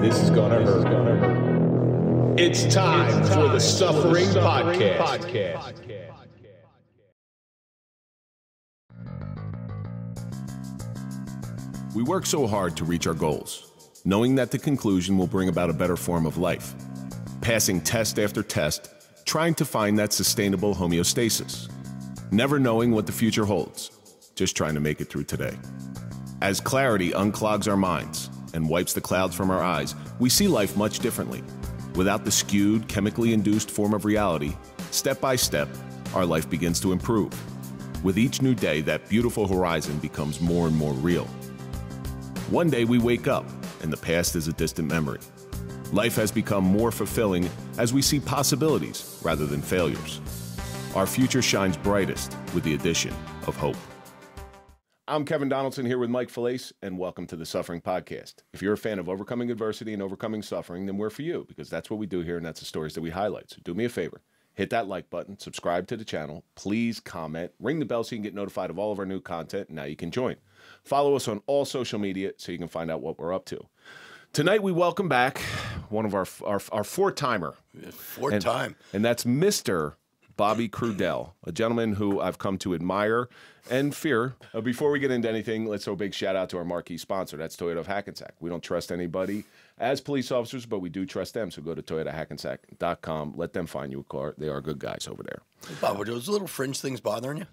This is gonna hurt. It's time for the Suffering Podcast. We work so hard to reach our goals, knowing that the conclusion will bring about a better form of life. Passing test after test, trying to find that sustainable homeostasis. Never knowing what the future holds, just trying to make it through today. As clarity unclogs our minds and wipes the clouds from our eyes, we see life much differently. Without the skewed, chemically induced form of reality, step by step, our life begins to improve. With each new day, that beautiful horizon becomes more and more real. One day we wake up, and the past is a distant memory. Life has become more fulfilling as we see possibilities rather than failures. Our future shines brightest with the addition of hope. I'm Kevin Donaldson here with Mike Falaise, and welcome to the Suffering Podcast. If you're a fan of overcoming adversity and overcoming suffering, then we're for you, because that's what we do here, and that's the stories that we highlight. So do me a favor. Hit that like button, subscribe to the channel, please comment, ring the bell so you can get notified of all of our new content, and now you can join. Follow us on all social media so you can find out what we're up to. Tonight we welcome back one of our four-timer. Four-time. And that's Mr. Bobby Crudele, a gentleman who I've come to admire and fear. Before we get into anything, let's throw a big shout out to our marquee sponsor. That's Toyota of Hackensack. We don't trust anybody as police officers, but we do trust them. So go to toyotahackensack.com. Let them find you a car. They are good guys over there. Bob, were those little fringe things bothering you?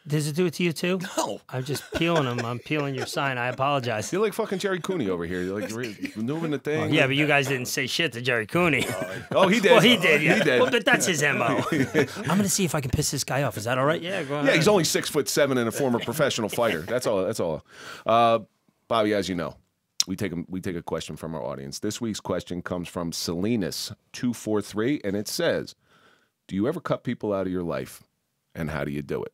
Does it do it to you too? No. I'm just peeling them. I'm peeling your sign. I apologize. You're like fucking Jerry Cooney over here. You're like maneuvering the thing. Yeah, but you guys didn't say shit to Jerry Cooney. Oh, he did. Well, he did, yeah. He did. Well, but that's his MO. I'm going to see if I can piss this guy off. Is that all right? Yeah, go ahead. Yeah, he's only 6'7" and a former professional fighter. That's all. That's all. Bobby, as you know, we take a question from our audience. This week's question comes from Salinas243, and it says, "Do you ever cut people out of your life, and how do you do it?"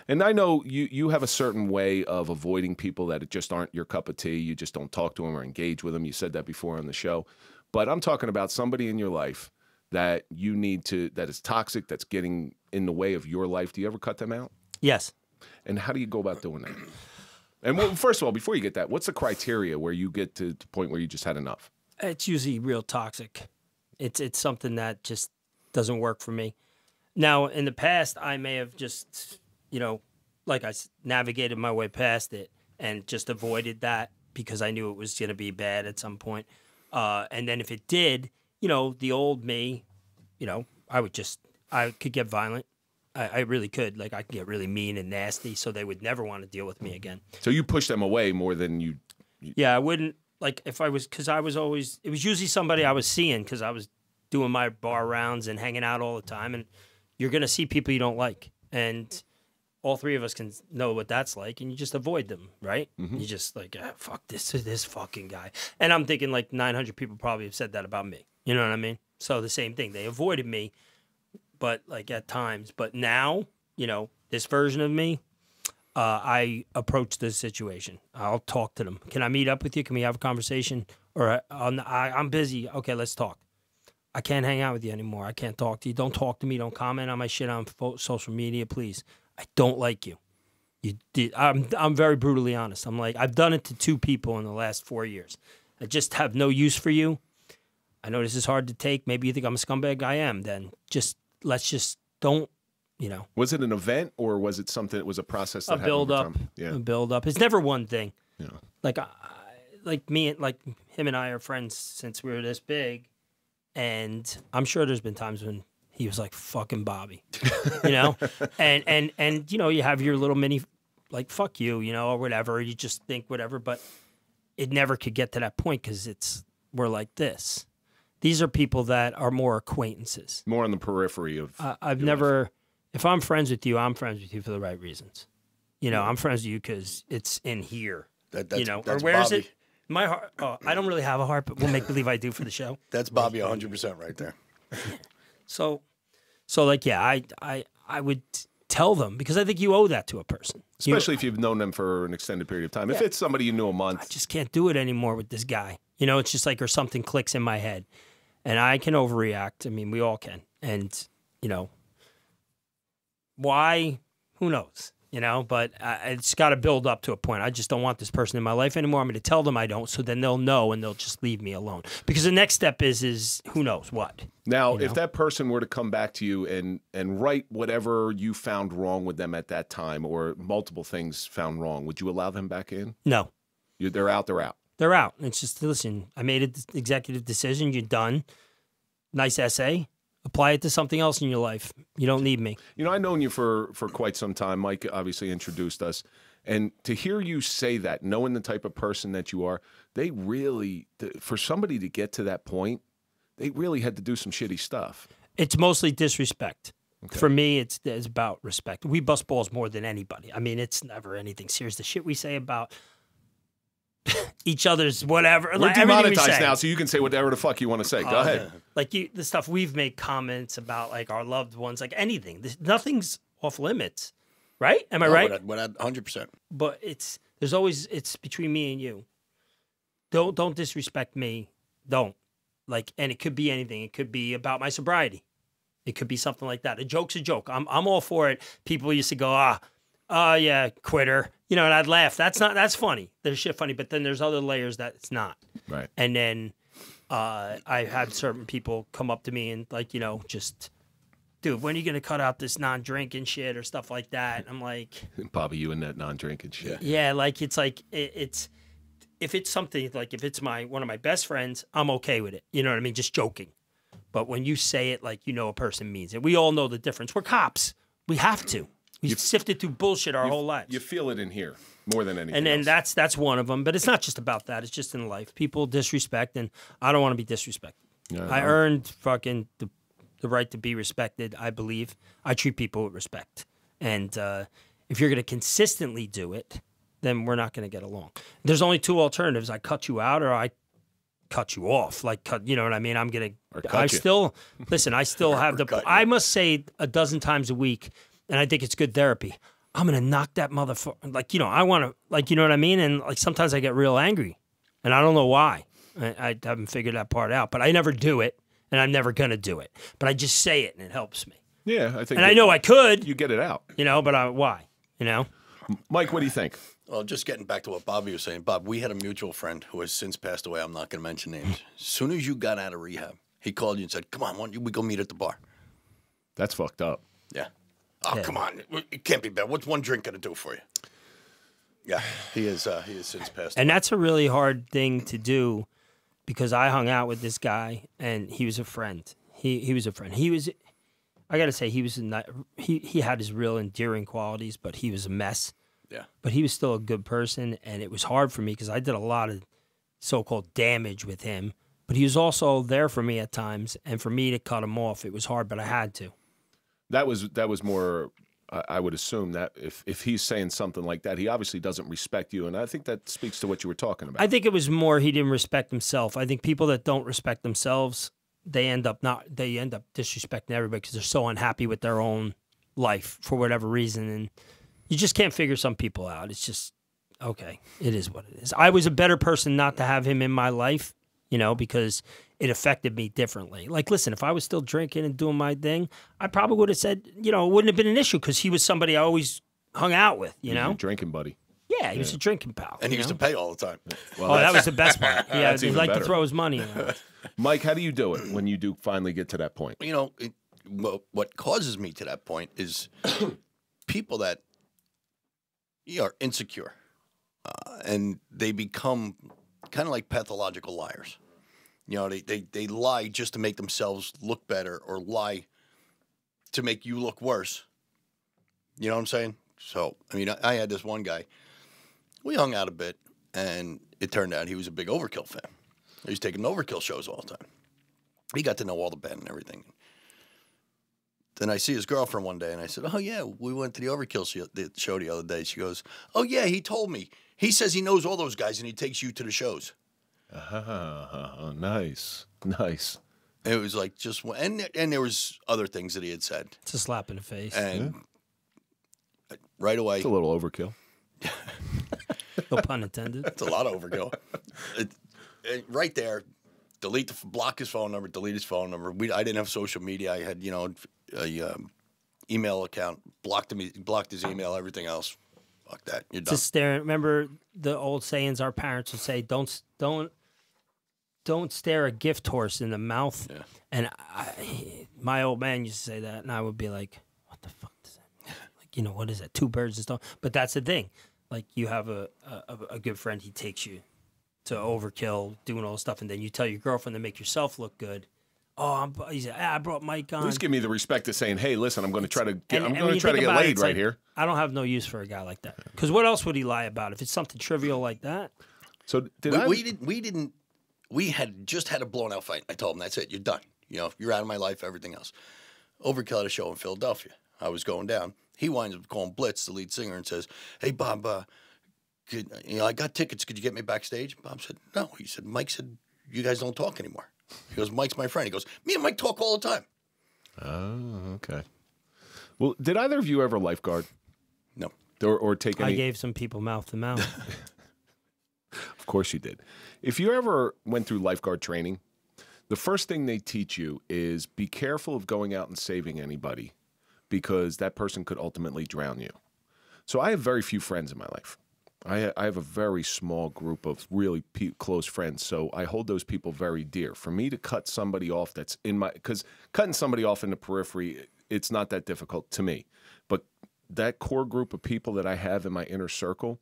And I know you have a certain way of avoiding people that just aren't your cup of tea. You just don't talk to them or engage with them. You said that before on the show. But I'm talking about somebody in your life that that is toxic, that's getting in the way of your life. Do you ever cut them out? Yes. And how do you go about doing that? And well, first of all, before you get that, what's the criteria where you get to the point where you just had enough? It's usually real toxic. It's something that just doesn't work for me. Now, in the past, I may have just, like I navigated my way past it and just avoided that because I knew it was going to be bad at some point. And then if it did, the old me, I could get violent. I really could. Like, I could get really mean and nasty, so they would never want to deal with me again. So you push them away more than you... Yeah, I wouldn't, because I was always, it was usually somebody I was seeing because I was doing my bar rounds and hanging out all the time, and you're going to see people you don't like. And all three of us can know what that's like, and you just avoid them, right? Mm-hmm. You just fuck this fucking guy. And I'm thinking like 900 people probably have said that about me. You know what I mean? So the same thing. They avoided me, but like at times. But now, this version of me, I approach the situation. I'll talk to them. Can I meet up with you? Can we have a conversation? Or I'm busy. Okay, let's talk. I can't hang out with you anymore. I can't talk to you. Don't talk to me. Don't comment on my shit on social media, please. I don't like you. I'm very brutally honest. I'm like, I've done it to 2 people in the last 4 years. I just have no use for you. I know this is hard to take. Maybe you think I'm a scumbag. I am. Then let's just don't, Was it an event or was it something that was a process that a build up? Yeah. A build up. It's never one thing. Yeah. Like him and I are friends since we were this big, and I'm sure there's been times when he was like, fucking Bobby, and you have your little mini, like, fuck you, or whatever. You just think whatever, but it never could get to that point because we're like this. These are people that are more acquaintances. More on the periphery of I've never, if I'm friends with you, I'm friends with you for the right reasons. I'm friends with you because it's in here. That's or where Bobby. is it? My heart, I don't really have a heart, but we'll make believe I do for the show. That's Bobby 100% right there. So like, yeah, I would tell them because I think you owe that to a person. Especially if you've known them for an extended period of time. Yeah. If it's somebody you knew a month. I just can't do it anymore with this guy. It's just like, or something clicks in my head. And I can overreact. I mean, we all can. And, why? Who knows? you know, but it's got to build up to a point. I just don't want this person in my life anymore. I'm going to tell them I don't, so then they'll know and they'll just leave me alone. Because the next step is who knows what. Now, you know? if that person were to come back to you and write whatever you found wrong with them at that time, or multiple things found wrong, would you allow them back in? No. They're out, they're out. They're out. It's just, listen, I made an executive decision. You're done. Nice essay. Apply it to something else in your life. You don't need me. You know, I've known you for quite some time. Mike obviously introduced us. And to hear you say that, knowing the type of person that you are, they really, for somebody to get to that point, they really had to do some shitty stuff. It's mostly disrespect. Okay. For me, it's about respect. We bust balls more than anybody. I mean, it's never anything serious. The shit we say about each other's whatever. We're like, everything we demonetized say. now, so you can say whatever the fuck you want to say. Go ahead. Like the stuff we've made comments about, like our loved ones, like anything. Nothing's off limits, right? Am I right? We're at 100%. But it's between me and you. Don't disrespect me. Don't. Like, and it could be anything. It could be about my sobriety. It could be something like that. A joke's a joke. I'm all for it. People used to go, yeah, quitter. You know, and I'd laugh. That's funny. There's shit funny, but then there's other layers that it's not. Right. And then I had certain people come up to me and, like, you know, just, dude, when are you gonna cut out this non-drinking shit or stuff like that? And I'm like, Bobby, you and that non-drinking shit. yeah, like it's if it's something like if it's one of my best friends, I'm okay with it. You know what I mean? Just joking. But when you say it like you know a person means it, we all know the difference. We're cops. We have to. We've sifted through bullshit our whole lives. You feel it in here more than anything and then else. that's one of them. But it's not just about that. It's just in life. People disrespect, and I don't want to be disrespected. Yeah, I earned fucking the right to be respected, I believe. I treat people with respect. And if you're going to consistently do it, then we're not going to get along. There's only two alternatives. I cut you out or I cut you off. Like, you know what I mean? I'm going to... I still have the... I must say a dozen times a week, and I think it's good therapy, I'm going to knock that motherfucker... Like, you know, I want to... Like, you know what I mean? And, like, sometimes I get real angry, and I don't know why. I haven't figured that part out, but I never do it, and I'm never going to do it. But I just say it, and it helps me. Yeah, I think... And I know I could. You get it out. You know, but why? You know? Mike, what do you think? Well, just getting back to what Bobby was saying. Bob, we had a mutual friend who has since passed away. I'm not going to mention names. As soon as you got out of rehab, he called you and said, come on, why don't we go meet at the bar? That's fucked up. Yeah. Oh, come on. It can't be bad. What's one drink going to do for you? Yeah, he has since passed away. And that's a really hard thing to do because I hung out with this guy and he was a friend. He was a friend. I got to say, he had his real endearing qualities, but he was a mess. Yeah. But he was still a good person, and it was hard for me because I did a lot of so-called damage with him. But he was also there for me at times, and for me to cut him off, it was hard, but I had to. That was more, I would assume, that if he's saying something like that, he obviously doesn't respect you, and I think that speaks to what you were talking about. I think it was more he didn't respect himself. I think people that don't respect themselves, they end up disrespecting everybody because they're so unhappy with their own life for whatever reason, and you just can't figure some people out. It's just, okay, it is what it is. I was a better person not to have him in my life, you know, because it affected me differently. Like, listen, if I was still drinking and doing my thing, I probably would have said, you know, it wouldn't have been an issue because he was somebody I always hung out with, you know? Your drinking buddy. Yeah, he was a drinking pal. And he used to pay all the time. Well, that was the best part. Yeah, he liked to better. throw his money around. Mike, how do you do it when you do finally get to that point? You know, what causes me to that point is people that are insecure, and they become kind of like pathological liars. You know, they lie just to make themselves look better or lie to make you look worse. You know what I'm saying? So, I mean, I had this one guy. We hung out a bit, and it turned out he was a big Overkill fan. He was taking Overkill shows all the time. He got to know all the band and everything. Then I see his girlfriend one day, and I said, oh, yeah, we went to the Overkill show the other day. She goes, oh, yeah, he told me. He says he knows all those guys, and he takes you to the shows. Nice. Nice. It was like just one, and there was other things that he had said. It's a slap in the face. And right away. It's a little overkill. No pun intended. It's a lot of overkill. Right there, block his phone number, delete his phone number. I didn't have social media. I had, email account, blocked his email, everything else. Fuck that. You're done. Just staring. Remember the old sayings our parents would say, don't stare a gift horse in the mouth. Yeah. And my old man used to say that, and I would be like, what the fuck does that mean? Like, you know, what is that? Two birds and stone. But that's the thing. Like, you have a good friend, he takes you to overkill, doing all this stuff, and then you tell your girlfriend to make yourself look good. Oh, he said, I brought Mike on. At least give me the respect of saying, "Hey, listen, I'm going to try to get, And I'm when going to you try to think get about it, laid it's right like, here." I don't have no use for a guy like that. Because what else would he lie about if it's something trivial like that? So we had just had a blown out fight. I told him, that's it. You're done. You know, you're out of my life, everything else. Overkill had a show in Philadelphia. I was going down. He winds up calling Blitz, the lead singer, and says, "Hey, Bob, I got tickets. Could you get me backstage?" Bob said, "No." He said, "Mike said, you guys don't talk anymore." He goes, "Mike's my friend." He goes, "Me and Mike talk all the time." Oh, okay. Well, did either of you ever lifeguard? No. Or take any? I gave some people mouth to mouth. Of course you did. If you ever went through lifeguard training, the first thing they teach you is be careful of going out and saving anybody because that person could ultimately drown you. So I have very few friends in my life. I have a very small group of really close friends, so I hold those people very dear. For me to cut somebody off that's in my – because cutting somebody off in the periphery, it's not that difficult to me. But that core group of people that I have in my inner circle,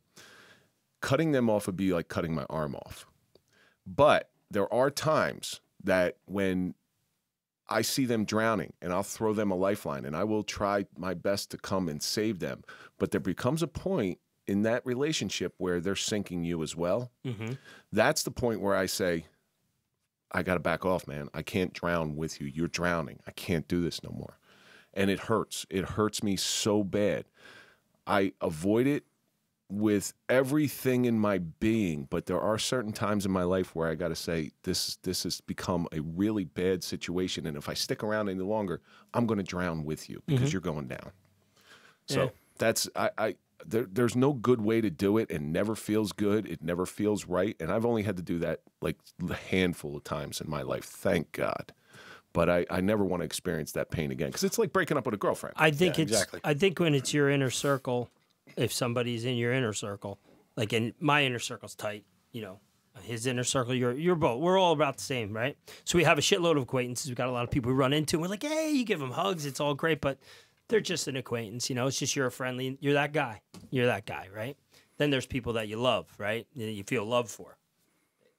cutting them off would be like cutting my arm off. But there are times that when I see them drowning and I'll throw them a lifeline and I will try my best to come and save them. But there becomes a point in that relationship where they're sinking you as well. Mm-hmm. That's the point where I say, I got to back off, man. I can't drown with you. You're drowning. I can't do this no more. And it hurts. It hurts me so bad. I avoid it with everything in my being, but there are certain times in my life where I got to say, this has become a really bad situation. And if I stick around any longer, I'm going to drown with you because you're going down. So that's, there's no good way to do it. It never feels good. It never feels right. And I've only had to do that like a handful of times in my life. Thank God. But I never want to experience that pain again because it's like breaking up with a girlfriend. I think exactly. I think when it's your inner circle, if somebody's in your inner circle, like in my inner circle's tight, you know, his inner circle, you're both. We're all about the same, right? So we have a shitload of acquaintances. We've got a lot of people we run into. And we're like, hey, you give them hugs. It's all great, but they're just an acquaintance, you know. It's just you're a friendly. You're that guy. You're that guy, right? Then there's people that you love, right? That you feel love for.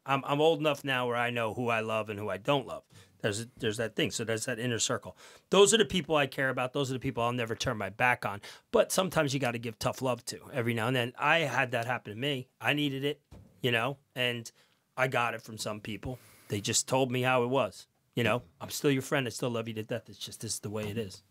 I'm old enough now where I know who I love and who I don't love. There's that thing. So there's that inner circle. Those are the people I care about. Those are the people I'll never turn my back on. But sometimes you got to give tough love to every now and then. I had that happen to me. I needed it, you know, and I got it from some people. They just told me how it was. You know, I'm still your friend. I still love you to death. It's just this is the way it is.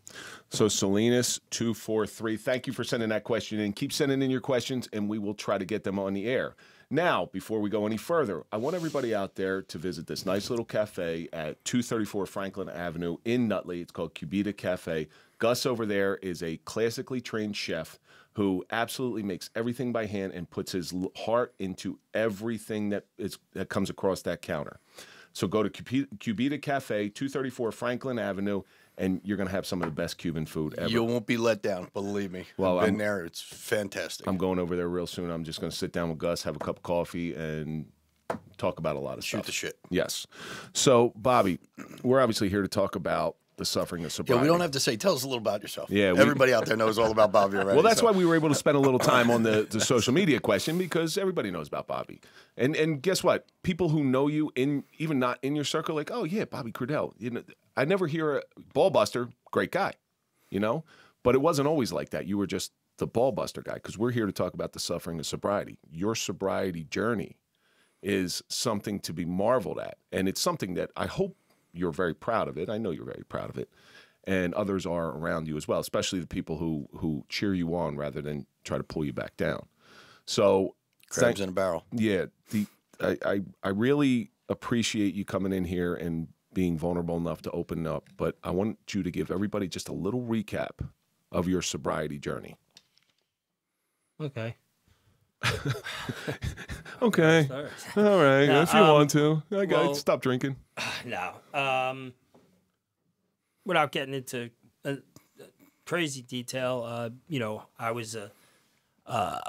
So Salinas243, thank you for sending that question in. Keep sending in your questions, and we will try to get them on the air. Now, before we go any further, I want everybody out there to visit this nice little cafe at 234 Franklin Avenue in Nutley. It's called Cubita Cafe. Gus over there is a classically trained chef who absolutely makes everything by hand and puts his heart into everything that comes across that counter. So go to Cubita Cafe, 234 Franklin Avenue, and you're going to have some of the best Cuban food ever. You won't be let down, believe me. Well, I've been there. It's fantastic. I'm going over there real soon. I'm just going to sit down with Gus, have a cup of coffee, and talk about a lot of stuff. Shoot the shit. Yes. So, Bobby, we're obviously here to talk about the suffering of sobriety. Yeah, we don't have to say. Tell us a little about yourself. Yeah, everybody out there knows all about Bobby already. Well, that's why we were able to spend a little time on the social media question because everybody knows about Bobby. And guess what? People who know you, even not in your circle, like, oh yeah, Bobby Crudele. You know, I never hear a ball buster, great guy, you know. But it wasn't always like that. You were just the ball buster guy because we're here to talk about the suffering of sobriety. Your sobriety journey is something to be marveled at, and it's something that I hope you're very proud of it. I know you're very proud of it. And others are around you as well, especially the people who cheer you on rather than try to pull you back down. So crabs in a barrel. Yeah. I really appreciate you coming in here and being vulnerable enough to open up, but I want you to give everybody just a little recap of your sobriety journey. Okay. Okay. All right. No, if you want to. I got it. Stop drinking. No. Without getting into crazy detail. You know, I was a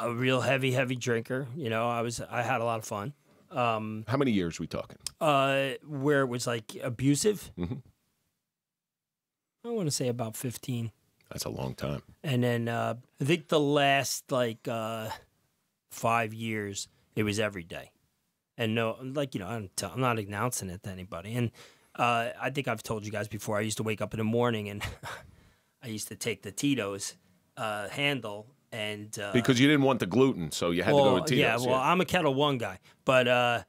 real heavy drinker. You know, I had a lot of fun. How many years we talking? Where it was like abusive. Mm-hmm. I want to say about 15. That's a long time. And then I think the last like 5 years, it was every day. And no, like, you know, I'm not announcing it to anybody. And I think I've told you guys before, I used to wake up in the morning and I used to take the Tito's handle. And because you didn't want the gluten, so you had to go with Tito's. Yeah, well, I'm a Kettle One guy. But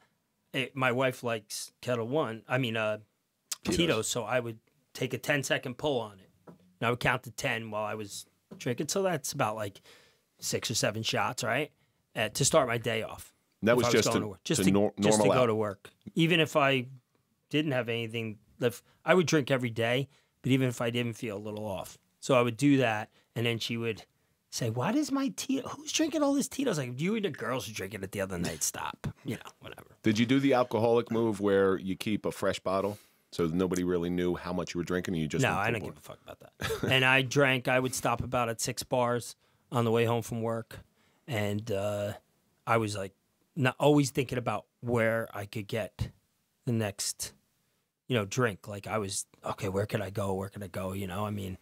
my wife likes Kettle One. I mean, Tito's. So I would take a 10-second pull on it. And I would count to 10 while I was drinking. So that's about like 6 or 7 shots, right? To start my day off. And that was just to go to work. Even if I didn't have anything left, I would drink every day, but even if I didn't feel a little off. So I would do that, and then she would say, "What is my Tito? Who's drinking all this Tito's?" Like, you and the girls were drinking it the other night. Stop. You know, whatever. Did you do the alcoholic move where you keep a fresh bottle? So nobody really knew how much you were drinking, and you just... No, I didn't give a fuck about that. And I drank, I would stop about at 6 bars on the way home from work. And I was like, not always thinking about where I could get the next, you know, drink. Like I was, okay, where could I go? Where could I go? You know, I mean,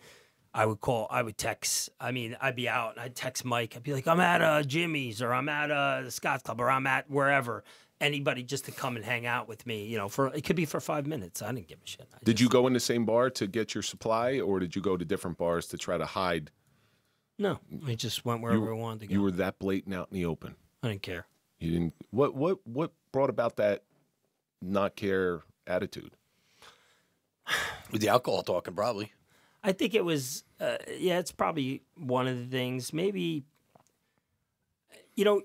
I would text, I mean, I'd be out and I'd text Mike. I'd be like, I'm at Jimmy's, or I'm at the Scots Club, or I'm at wherever. Anybody just to come and hang out with me, you know, it could be for 5 minutes. I didn't give a shit. Did you go in the same bar to get your supply, or did you go to different bars to try to hide? No, we just went wherever we wanted to go. You were that blatant out in the open. I didn't care. You didn't. What brought about that not care attitude? With the alcohol talking, probably. I think it was. Yeah, it's probably one of the things. Maybe. You know,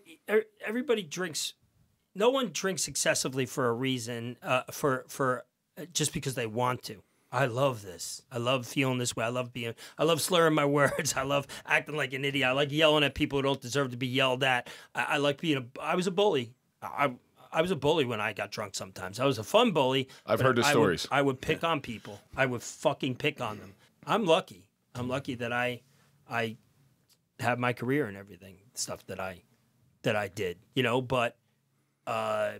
everybody drinks. No one drinks excessively for a reason. For just because they want to. I love this. I love feeling this way. I love slurring my words. I love acting like an idiot. I like yelling at people who don't deserve to be yelled at. I like being I was a bully. I was a bully when I got drunk sometimes. I was a fun bully. I've heard the stories. I would pick on people. I would fucking pick on them. I'm lucky. I'm lucky that I have my career and everything, stuff that I did, you know, but I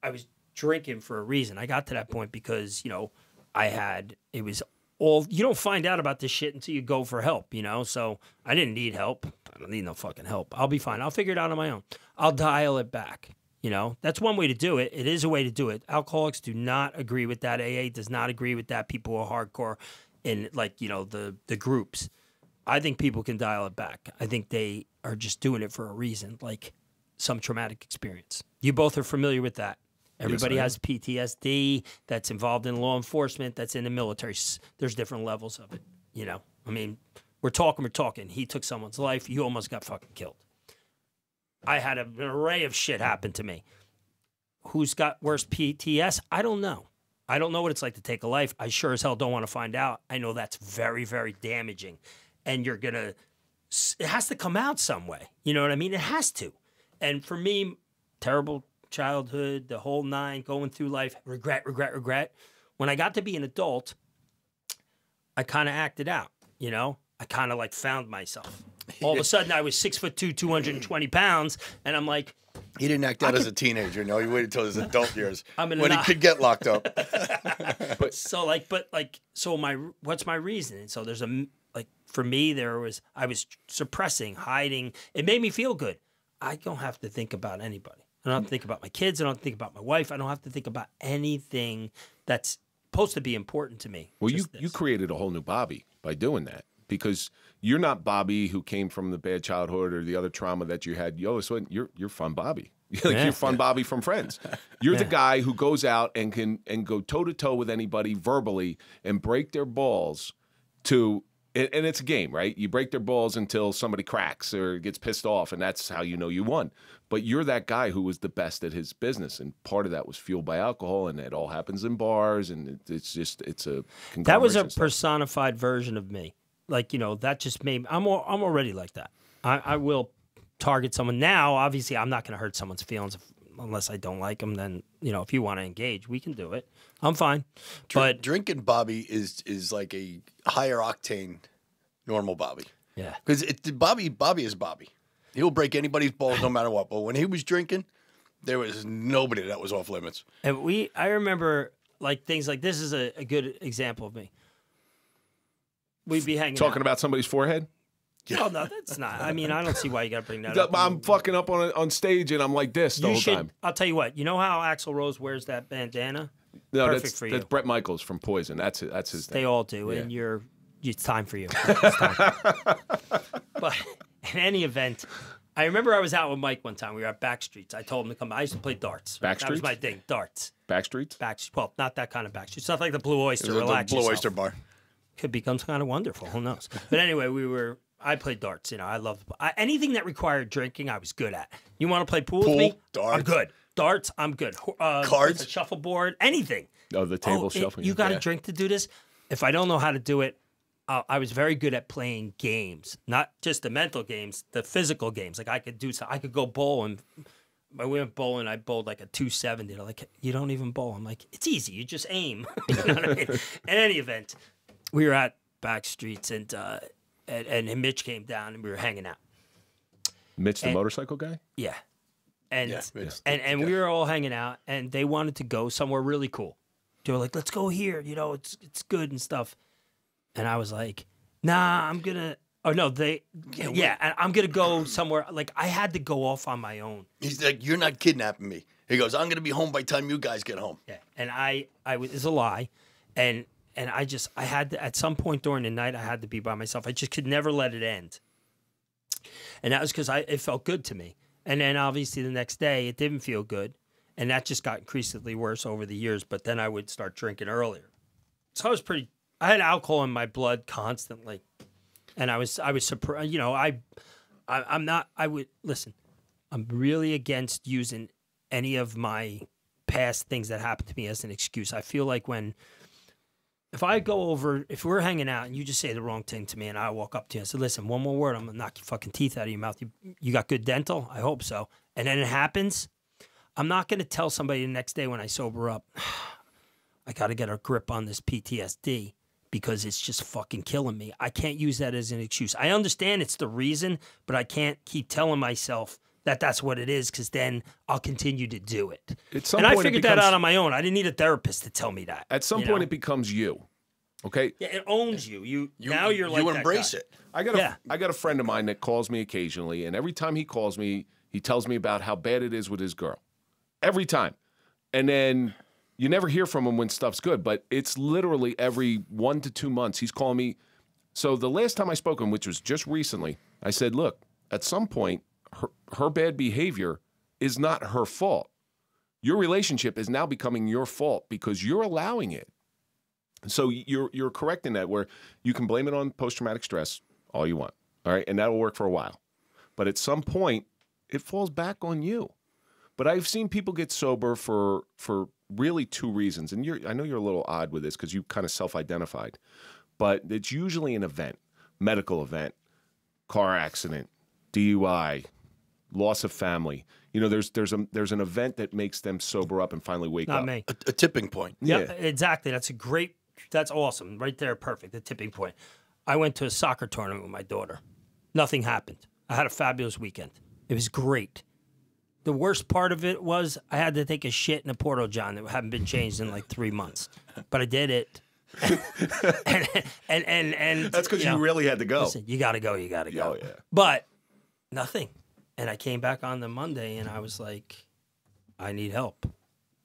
was drinking for a reason. I got to that point because, you know, it was all, you don't find out about this shit until you go for help, you know? So I didn't need help. I don't need no fucking help. I'll be fine. I'll figure it out on my own. I'll dial it back. You know, that's one way to do it. It is a way to do it. Alcoholics do not agree with that. AA does not agree with that. People who are hardcore in, like, you know, the groups. I think people can dial it back. I think they are just doing it for a reason, like some traumatic experience. You both are familiar with that. Everybody has PTSD that's involved in law enforcement, that's in the military. There's different levels of it, you know. I mean, we're talking. He took someone's life. You almost got fucking killed. I had an array of shit happen to me. Who's got worse PTS? I don't know. I don't know what it's like to take a life. I sure as hell don't want to find out. I know that's very, very damaging. And it has to come out some way. You know what I mean? It has to. And for me, terrible childhood, the whole 9, going through life, regret. When I got to be an adult, I kind of acted out, you know? I kind of like found myself. All of a sudden, I was 6'2", 220 pounds, and I'm like... He didn't act out as a teenager, no? He waited until his adult years when he could get locked up. So what's my reason? And so there's for me, I was suppressing, hiding. It made me feel good. I don't have to think about anybody. I don't have to think about my kids. I don't have to think about my wife. I don't have to think about anything that's supposed to be important to me. Well, you created a whole new Bobby by doing that, because you're not Bobby who came from the bad childhood or the other trauma that you had. You're fun Bobby. You're fun Bobby from Friends. You're the guy who goes out and can go toe to toe with anybody verbally and break their balls to. And it's a game, right? You break their balls until somebody cracks or gets pissed off, and that's how you know you won. But you're that guy who was the best at his business, and part of that was fueled by alcohol, and it all happens in bars, and it's a that was a personified version of me. Like, you know, that just made me, I'm already like that. I will target someone now. Obviously, I'm not going to hurt someone's feelings. unless I don't like them, then, you know, if you want to engage, we can do it. I'm fine. But drinking Bobby is like a higher octane normal Bobby. yeah. Because Bobby is Bobby. He'll break anybody's balls no matter what. But when he was drinking, there was nobody that was off limits. And I remember like things like this is a good example of me. We'd be hanging Talking out. about somebody's forehead? Oh, no, that's not. I mean, I don't see why you got to bring that up. I'm fucking up on stage and I'm like this the whole time. I'll tell you what. You know how Axl Rose wears that bandana? No, Perfect for you. that's Bret Michaels from Poison. That's his They name. all do, Yeah. and it's time for you. It's time. But in any event, I remember I was out with Mike one time. We were at Backstreets. I told him to come. I used to play darts. That was Backstreets? my thing, darts. Backstreets? Well, not that kind of Backstreets. Not like the Blue Oyster. It was Relax the Blue yourself. Oyster Bar. Could become kind of wonderful. Who knows? But anyway, I played darts. You know, I love anything that required drinking. I was good at. You want to play pool with me? Darts. I'm good. Darts, I'm good. Cards? Shuffleboard, anything. Oh, the table shuffling. You got to drink to do this. If I don't know how to do it, I was very good at playing games, not just the mental games, the physical games. Like I could go bowl, and I went bowling. I bowled like a 270. They're like, you don't even bowl. I'm like, it's easy. You just aim. You know what I mean? In any event, we were at Backstreets, and Mitch came down, and we were hanging out. Mitch, the motorcycle guy? Yeah. And Yeah, Mitch, and we were all hanging out, and they wanted to go somewhere really cool. They were like, let's go here. You know, it's good and stuff. And I was like, nah, I'm going to. Oh, no, and I'm going to go somewhere. Like, I had to go off on my own. He's like, you're not kidnapping me. He goes, I'm going to be home by the time you guys get home. Yeah. And I it's a lie. And I had to, at some point during the night, I had to be by myself. I just could never let it end. And that was because it felt good to me. And then obviously the next day, it didn't feel good. And that just got increasingly worse over the years. But then I would start drinking earlier. So I had alcohol in my blood constantly. And I was surprised, you know, I'm really against using any of my past things that happened to me as an excuse. I feel like if we're hanging out and you just say the wrong thing to me and I walk up to you and say, listen, one more word, I'm going to knock your fucking teeth out of your mouth. You got good dental? I hope so. And then it happens. I'm not going to tell somebody the next day when I sober up, I got to get a grip on this PTSD because it's just fucking killing me. I can't use that as an excuse. I understand it's the reason, but I can't keep telling myself that that's what it is because then I'll continue to do it. And I figured that out on my own. I didn't need a therapist to tell me that. At some point, it becomes you. Okay? Yeah, it owns you. Now you're like you that embrace guy. it. I got a friend of mine that calls me occasionally, and every time he calls me, he tells me about how bad it is with his girl. Every time. And then you never hear from him when stuff's good, but it's literally every 1 to 2 months he's calling me. So the last time I spoke to him, which was just recently, I said, look, at some point, her bad behavior is not her fault. Your relationship is now becoming your fault because you're allowing it. So you're correct in that, where you can blame it on post-traumatic stress all you want, all right? And that'll work for a while. But at some point, it falls back on you. But I've seen people get sober for really 2 reasons. And I know you're a little odd with this because you kind of self-identified. But it's usually an event, medical event, car accident, DUI, loss of family. You know, there's an event that makes them sober up and finally wake up. Not me. A tipping point. Yeah, Yeah. exactly. That's awesome. Right there, perfect. The tipping point. I went to a soccer tournament with my daughter. Nothing happened. I had a fabulous weekend. It was great. The worst part of it was I had to take a shit in a porta john that hadn't been changed in like 3 months. But I did it. and That's because you really had to go. Listen, you got to go. You got to go. Oh, yeah. But nothing. And I came back on the Monday and I was like, I need help.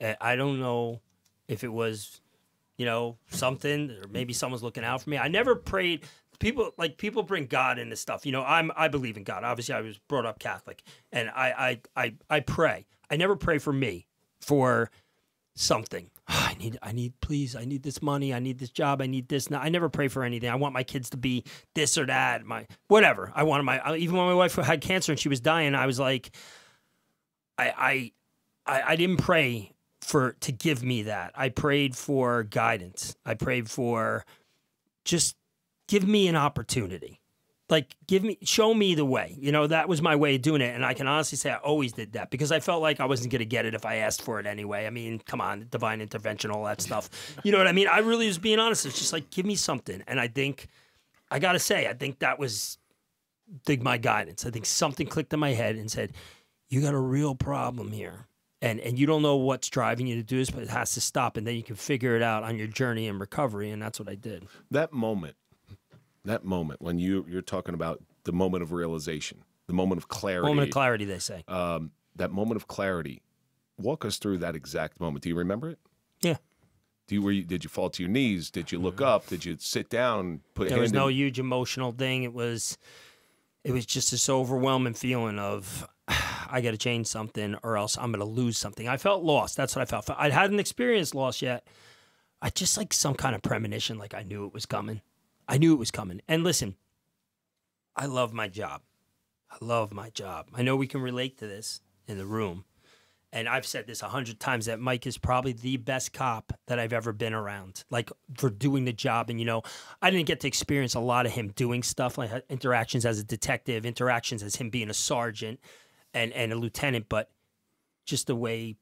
And I don't know if it was, you know, something, or maybe someone's looking out for me. I never prayed. People bring God into stuff. You know, I believe in God. Obviously, I was brought up Catholic, and I pray. I never pray for me, for something. I need this money. I need this job. I need this. Now, I never pray for anything. I want my kids to be this or that. Whatever. I wanted even when my wife had cancer and she was dying, I was like, I didn't pray to give me that. I prayed for guidance. I prayed for just give me an opportunity. like, show me the way. You know, that was my way of doing it. And I can honestly say I always did that because I felt like I wasn't going to get it if I asked for it anyway. I mean, come on, divine intervention, all that stuff. You know what I mean? I really was being honest. It's just like, give me something. And I think, I got to say, I think that was my guidance. I think something clicked in my head and said, you got a real problem here. And you don't know what's driving you to do this, but it has to stop. And then you can figure it out on your journey in recovery. And that's what I did. That moment when you're talking about the moment of realization, the moment of clarity. Moment of clarity, they say. That moment of clarity. Walk us through that exact moment. Do you remember it? Yeah. Did you fall to your knees? Did you look up? Did you sit down? There was no huge emotional thing. It was just this overwhelming feeling of, I got to change something or else I'm going to lose something. I felt lost. That's what I felt. I hadn't experienced loss yet. I just like some kind of premonition, like I knew it was coming. I knew it was coming. And listen, I love my job. I love my job. I know we can relate to this in the room. And I've said this 100 times that Mike is probably the best cop that I've ever been around, like for doing the job. And, you know, I didn't get to experience a lot of him doing stuff like interactions as a detective, interactions as him being a sergeant and a lieutenant, but just the way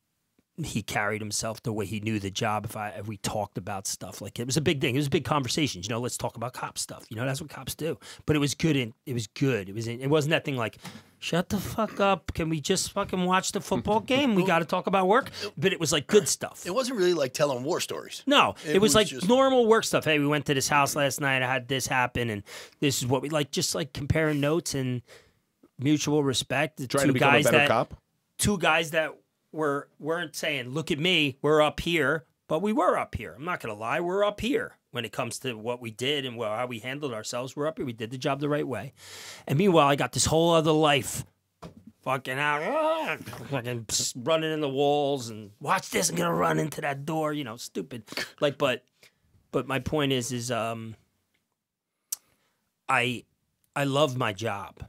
he carried himself, the way he knew the job. If we talked about stuff, like it was a big thing. It was big conversations. You know, let's talk about cop stuff. You know, that's what cops do. But it was good. It was good. It wasn't that thing like, shut the fuck up. Can we just fucking watch the football game? We got to talk about work. But it was like good stuff. It wasn't really like telling war stories. No, it was like just normal work stuff. Hey, we went to this house last night. I had this happen, and this is what we like. Just like comparing notes and mutual respect. Trying to become a better cop. Two guys that weren't saying, look at me, we're up here, but we were up here. I'm not going to lie, we're up here. When it comes to what we did and how we handled ourselves, we're up here. We did the job the right way. And meanwhile, I got this whole other life fucking out, fucking running in the walls and watch this, I'm going to run into that door, you know, stupid. Like, but my point is I love my job.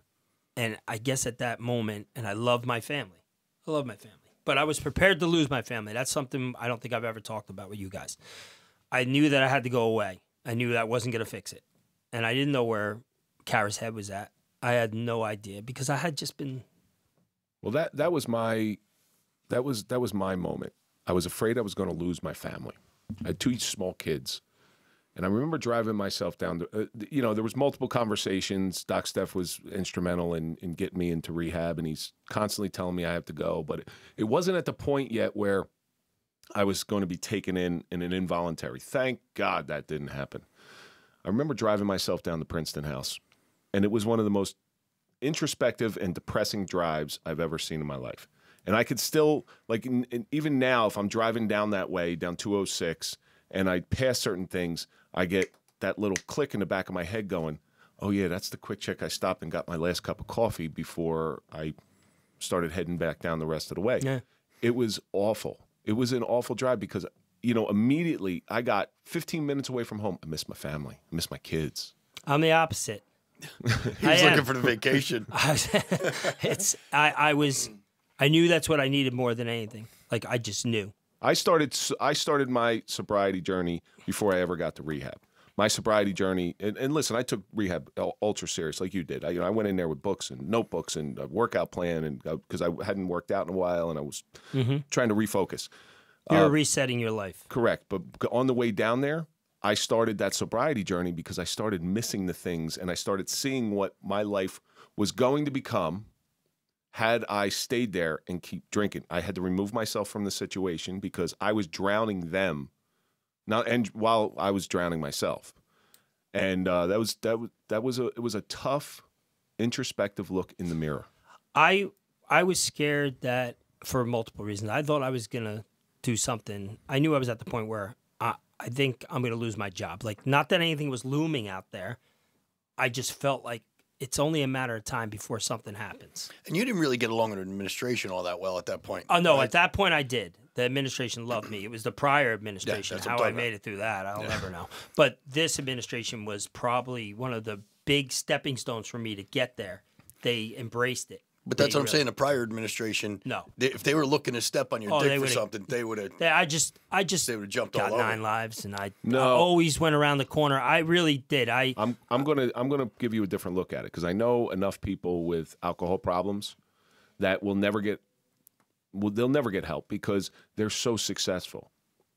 And I guess at that moment, and I love my family. I love my family. But I was prepared to lose my family. That's something I don't think I've ever talked about with you guys. I knew that I had to go away. I knew that wasn't going to fix it. And I didn't know where Kara's head was at. I had no idea because I had just been... Well, that was my moment. I was afraid I was going to lose my family. I had two small kids. And I remember driving myself down to, you know, there was multiple conversations. Doc Steph was instrumental in getting me into rehab, and he's constantly telling me I have to go. But it wasn't at the point yet where I was going to be taken in an involuntary. Thank God that didn't happen. I remember driving myself down to Princeton House, and it was one of the most introspective and depressing drives I've ever seen in my life. And I could still, like, even now, if I'm driving down that way, down 206, and I pass certain things, I get that little click in the back of my head going, oh, yeah, that's the quick check. I stopped and got my last cup of coffee before I started heading back down the rest of the way. Yeah. It was awful. It was an awful drive because, you know, immediately I got 15 minutes away from home. I miss my family. I miss my kids. I'm the opposite. He was looking for the vacation. I knew that's what I needed more than anything. Like, I just knew. I started my sobriety journey before I ever got to rehab. My sobriety journey, and listen, I took rehab ultra serious like you did. I went in there with books and notebooks and a workout plan, and because I hadn't worked out in a while, and I was trying to refocus. You're resetting your life. Correct. But on the way down there, I started that sobriety journey because I started missing the things, and I started seeing what my life was going to become had I stayed there and keep drinking. I had to remove myself from the situation because I was drowning them, while I was drowning myself. And it was a tough, introspective look in the mirror. I was scared that for multiple reasons. I thought I was gonna do something. I knew I was at the point where I think I'm gonna lose my job. Like, not that anything was looming out there. I just felt like it's only a matter of time before something happens. And you didn't really get along with the administration all that well at that point. Oh, no, right? At that point I did. The administration loved me. It was the prior administration. Yeah, how I made it through that, I'll never know. But this administration was probably one of the big stepping stones for me to get there. They embraced it. But that's what I'm saying. The prior administration, no, if they were looking to step on your dick for something, they would have. I just they would have jumped got all over. 9 lives, and I always went around the corner. I really did. I'm gonna give you a different look at it because I know enough people with alcohol problems that they'll never get help because they're so successful.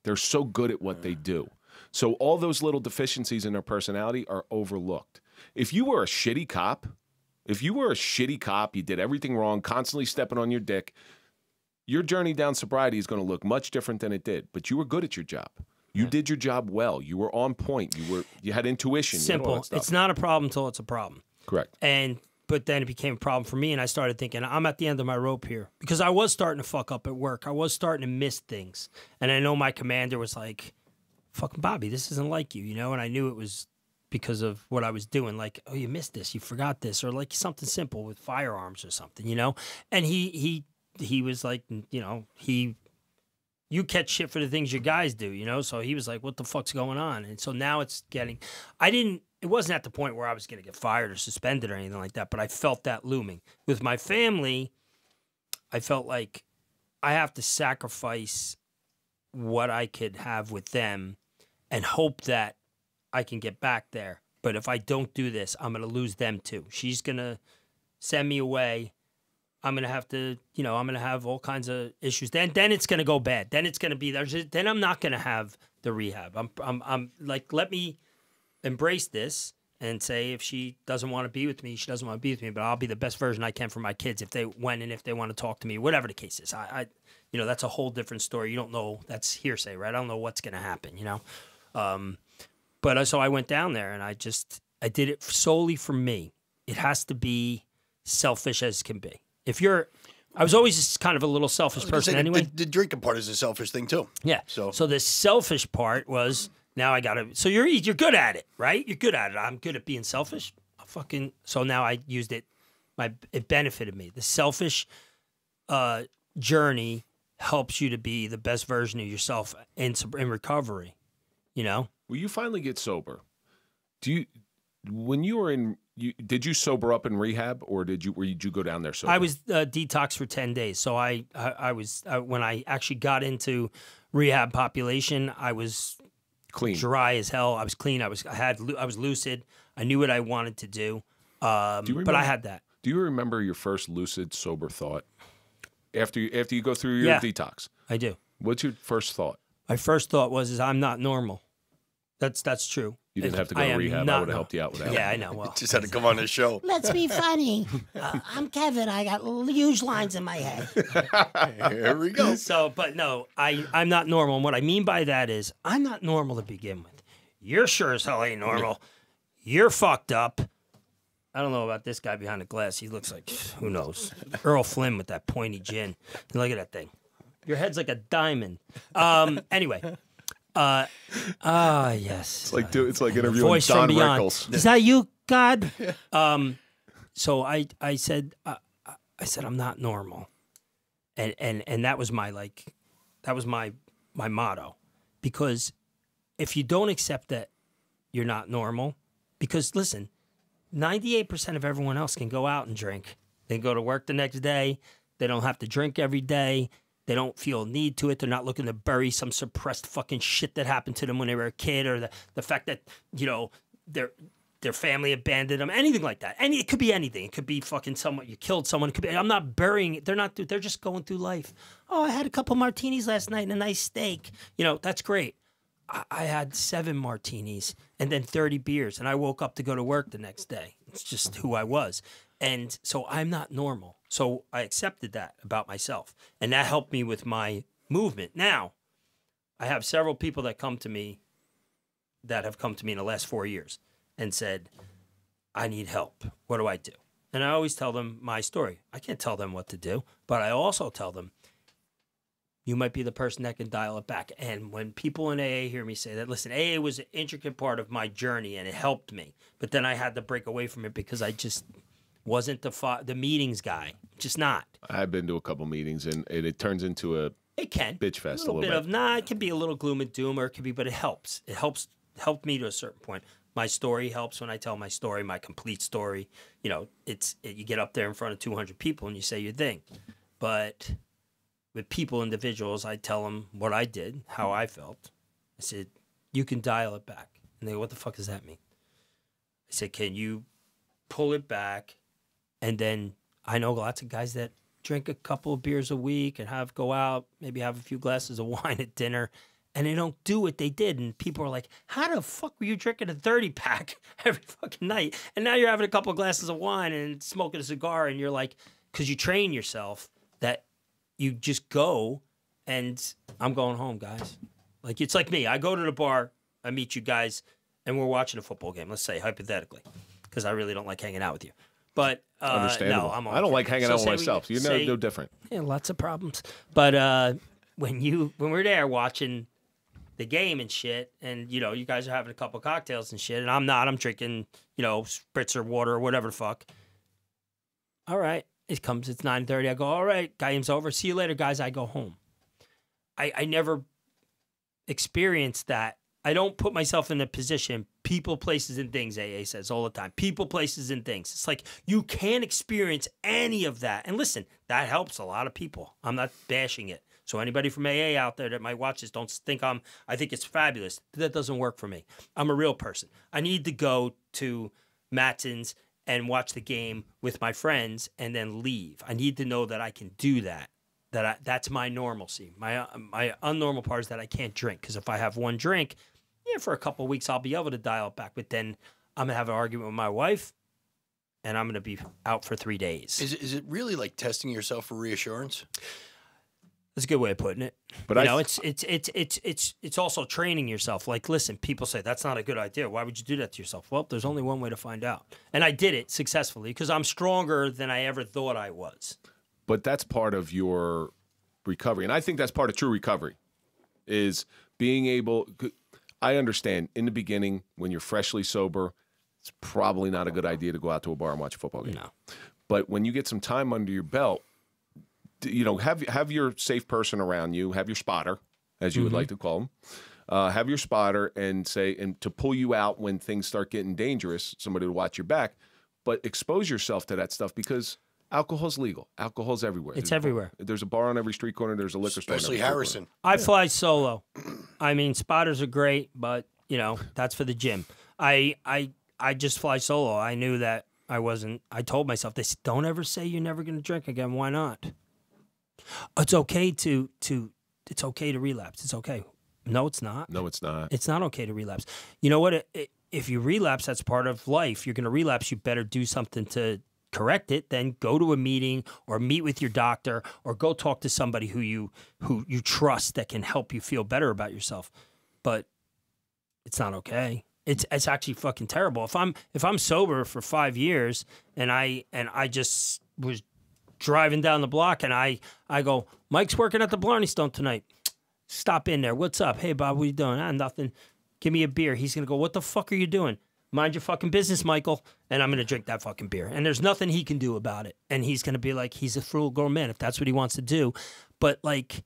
They're so good at what they do. So all those little deficiencies in their personality are overlooked. If you were a shitty cop, you did everything wrong, constantly stepping on your dick, your journey down sobriety is going to look much different than it did. But you were good at your job. You did your job well. You were on point. You had intuition. Simple. It's not a problem until it's a problem. Correct. But then it became a problem for me, and I started thinking, I'm at the end of my rope here. Because I was starting to fuck up at work. I was starting to miss things. And I know my commander was like, fucking Bobby, this isn't like you, And I knew it was because of what I was doing. Like, oh, you missed this, you forgot this, or like something simple with firearms or something, And he was like, you catch shit for the things your guys do, So he was like, what the fuck's going on? And so now it's getting, it wasn't at the point where I was going to get fired or suspended or anything like that, but I felt that looming. With my family, I felt like I have to sacrifice what I could have with them and hope that I can get back there. But if I don't do this, I'm going to lose them too. She's going to send me away. I'm going to have to, I'm going to have all kinds of issues. Then it's going to go bad. Then it's going to be there. Then I'm not going to have the rehab. I'm like, let me embrace this and say if she doesn't want to be with me, she doesn't want to be with me, but I'll be the best version I can for my kids if they want to talk to me, whatever the case is. That's a whole different story. You don't know. That's hearsay, right? I don't know what's going to happen, But so I went down there and I did it solely for me. It has to be selfish as can be. I was always just kind of a little selfish person anyway. The drinking part is a selfish thing too. Yeah. So the selfish part was now I got to. So you're good at it, right? You're good at it. I'm good at being selfish. So now I used it. It benefited me. The selfish journey helps you to be the best version of yourself in recovery. Will you finally get sober? When you were in, did you sober up in rehab, or did you go down there sober? I was detox for 10 days. So I was when I actually got into rehab population, I was clean, dry as hell. I was clean. I was lucid. I knew what I wanted to do. But I had that. Do you remember your first lucid sober thought after you go through your detox? I do. What's your first thought? My first thought was I'm not normal. That's true. You didn't have to go to rehab. I would have helped you out with that. Yeah, I know. Well, just had to come on this show. Let's be funny. I'm Kevin. I got huge lines in my head. Here we go. So, but no, I'm not normal. And what I mean by that is I'm not normal to begin with. You're sure as hell ain't normal. You're fucked up. I don't know about this guy behind the glass. He looks like, who knows, Earl Flynn with that pointy chin. Look at that thing. Your head's like a diamond. Anyway. Yes. It's like interviewing voice Don from beyond. Rickles. Is that you, God? So I said I'm not normal, and that was my motto, because if you don't accept that you're not normal, because listen, 98% of everyone else can go out and drink. They can go to work the next day. They don't have to drink every day. They don't feel a need to it. They're not looking to bury some suppressed fucking shit that happened to them when they were a kid, or the fact that, their family abandoned them, anything like that. It could be anything. It could be fucking someone, you killed someone. It could be, I'm not burying it. They're just going through life. Oh, I had a couple martinis last night and a nice steak. That's great. I had 7 martinis and then 30 beers, and I woke up to go to work the next day. It's just who I was. And so I'm not normal. So I accepted that about myself, and that helped me with my movement. Now, I have several people that have come to me in the last 4 years and said, I need help. What do I do? And I always tell them my story. I can't tell them what to do, but I also tell them, you might be the person that can dial it back. And when people in AA hear me say that, listen, AA was an intricate part of my journey, and it helped me. But then I had to break away from it because I just wasn't the meetings guy. Just not. I've been to a couple meetings, and it turns into a bitch fest a little bit. It can be a little gloom and doom, or it could be, but it helps. It helped me to a certain point. My story helps when I tell my story, my complete story. You know, you get up there in front of 200 people and you say your thing. But with people, individuals, I tell them what I did, how I felt. I said, you can dial it back. And they go, what the fuck does that mean? I said, can you pull it back? And then I know lots of guys that drink a couple of beers a week and go out, maybe have a few glasses of wine at dinner, and they don't do what they did. And people are like, how the fuck were you drinking a 30-pack every fucking night? And now you're having a couple of glasses of wine and smoking a cigar, and you're like, because you train yourself that you just go, and I'm going home, guys. Like, it's like me. I go to the bar, I meet you guys, and we're watching a football game, let's say, hypothetically, because I really don't like hanging out with you. But understandable. No, I don't like hanging out with myself. You're no different. Yeah, lots of problems. But when we're there watching the game and shit, and you know, you guys are having a couple cocktails and shit, and I'm not. I'm drinking, you know, spritzer water or whatever the fuck. All right, it's 9:30. I go, all right, game's over. See you later, guys. I go home. I never experienced that. I don't put myself in a position, people, places, and things, AA says all the time. People, places, and things. It's like you can't experience any of that. And listen, that helps a lot of people. I'm not bashing it. So anybody from AA out there that might watch this, don't think I think it's fabulous. That doesn't work for me. I'm a real person. I need to go to Matson's and watch the game with my friends and then leave. I need to know that I can do that. That's my normalcy. My unnormal part is that I can't drink, because if I have one drink, yeah, for a couple of weeks I'll be able to dial it back. But then I'm gonna have an argument with my wife, and I'm gonna be out for 3 days. Is it really like testing yourself for reassurance? That's a good way of putting it. But it's also training yourself. Like, listen, people say that's not a good idea. Why would you do that to yourself? Well, there's only one way to find out, and I did it successfully because I'm stronger than I ever thought I was. But that's part of your recovery. And I think that's part of true recovery is being able – I understand in the beginning when you're freshly sober, it's probably not a good idea to go out to a bar and watch a football game. No. But when you get some time under your belt, you know, have your safe person around you, have your spotter, as you would like to call them, have your spotter and to pull you out when things start getting dangerous, somebody to watch your back, but expose yourself to that stuff because – alcohol's legal. Alcohol's everywhere. It's everywhere. There's a bar on every street corner. There's a liquor store. Especially Harrison. I fly solo. I mean, spotters are great, but, you know, that's for the gym. I just fly solo. I knew that I wasn't. I told myself, they said, don't ever say you're never going to drink again. Why not? It's okay to relapse. It's okay. No, it's not. No, it's not. It's not okay to relapse. You know what? If you relapse, that's part of life. You're going to relapse. You better do something to correct it, then go to a meeting or meet with your doctor or go talk to somebody who you trust that can help you feel better about yourself. But it's not okay. It's actually fucking terrible. If I'm sober for 5 years and I just was driving down the block and I go, Mike's working at the Blarney Stone tonight. Stop in there. What's up? Hey Bob, what are you doing? Nothing. Give me a beer. He's gonna go, what the fuck are you doing? Mind your fucking business, Michael. And I'm going to drink that fucking beer. And there's nothing he can do about it. And he's going to be like, he's a frugal grown man if that's what he wants to do. But like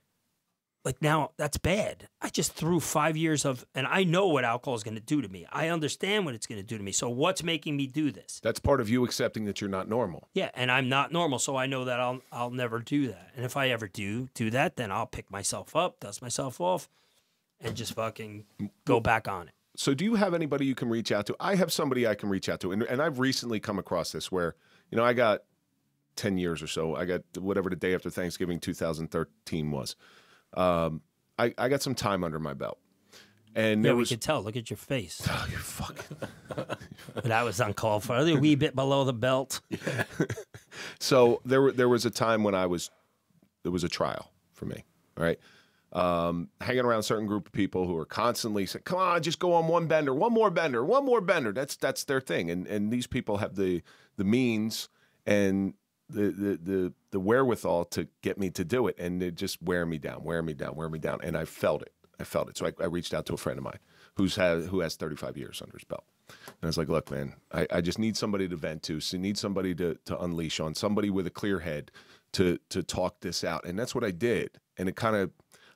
now, that's bad. I just threw 5 years of, and I know what alcohol is going to do to me. I understand what it's going to do to me. So what's making me do this? That's part of you accepting that you're not normal. Yeah, and I'm not normal. So I know that I'll never do that. And if I ever do that, then I'll pick myself up, dust myself off, and just fucking go back on it. So do you have anybody you can reach out to? I have somebody I can reach out to. And I've recently come across this where, you know, I got 10 years or so. I got whatever the day after Thanksgiving 2013 was. I got some time under my belt. And yeah, we could tell. Look at your face. Oh, you fucking... That was uncalled for. A wee bit below the belt. Yeah. So there was a time when there was a trial for me, all right? Hanging around a certain group of people who are constantly saying, come on, just go on one bender, one more bender, one more bender. That's their thing. And these people have the means and the wherewithal to get me to do it. And they just wear me down. And I felt it. So I reached out to a friend of mine who has 35 years under his belt. And I was like, look, man, I just need somebody to vent to. So need somebody to unleash on, somebody with a clear head to talk this out. And that's what I did. And it kind of,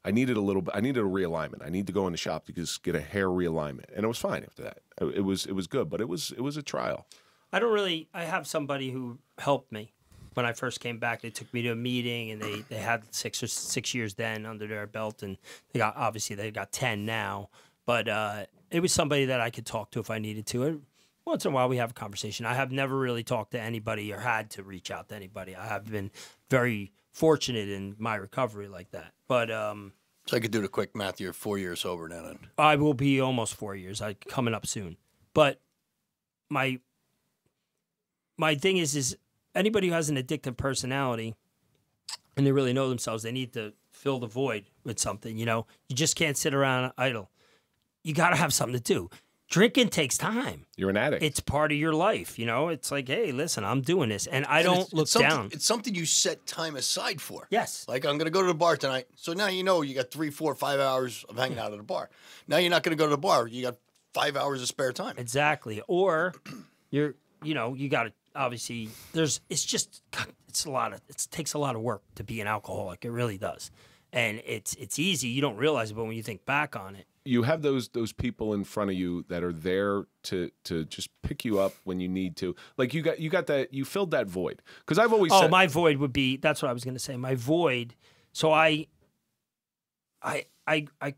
I needed a little bit. I needed a realignment. I need to go in the shop to just get a hair realignment, and it was fine after that. It was good, but it was a trial. I have somebody who helped me when I first came back. They took me to a meeting, and they had 6 years then under their belt, and they got 10 now. But it was somebody that I could talk to if I needed to. And once in a while, we have a conversation. I have never really talked to anybody or had to reach out to anybody. I have been very fortunate in my recovery like that. But so I could do the quick math. You're 4 years sober now. Then I will be almost 4 years. Coming up soon. But my thing is anybody who has an addictive personality and they really know themselves, they need to fill the void with something. You know, you just can't sit around idle. You got to have something to do. Drinking takes time. You're an addict. It's part of your life, you know? It's like, hey, listen, I'm doing this. And I don't look down. It's something you set time aside for. Yes. Like, I'm going to go to the bar tonight. So now you know you got 3, 4, 5 hours of hanging out at the bar. Now you're not going to go to the bar. You got 5 hours of spare time. Exactly. Or you got to, obviously, it takes a lot of work to be an alcoholic. It really does. And it's easy. You don't realize it, but when you think back on it, you have those people in front of you that are there to just pick you up when you need to. Like you got that, you filled that void. Because I've always said, my void would be, that's what I was going to say. My void. So I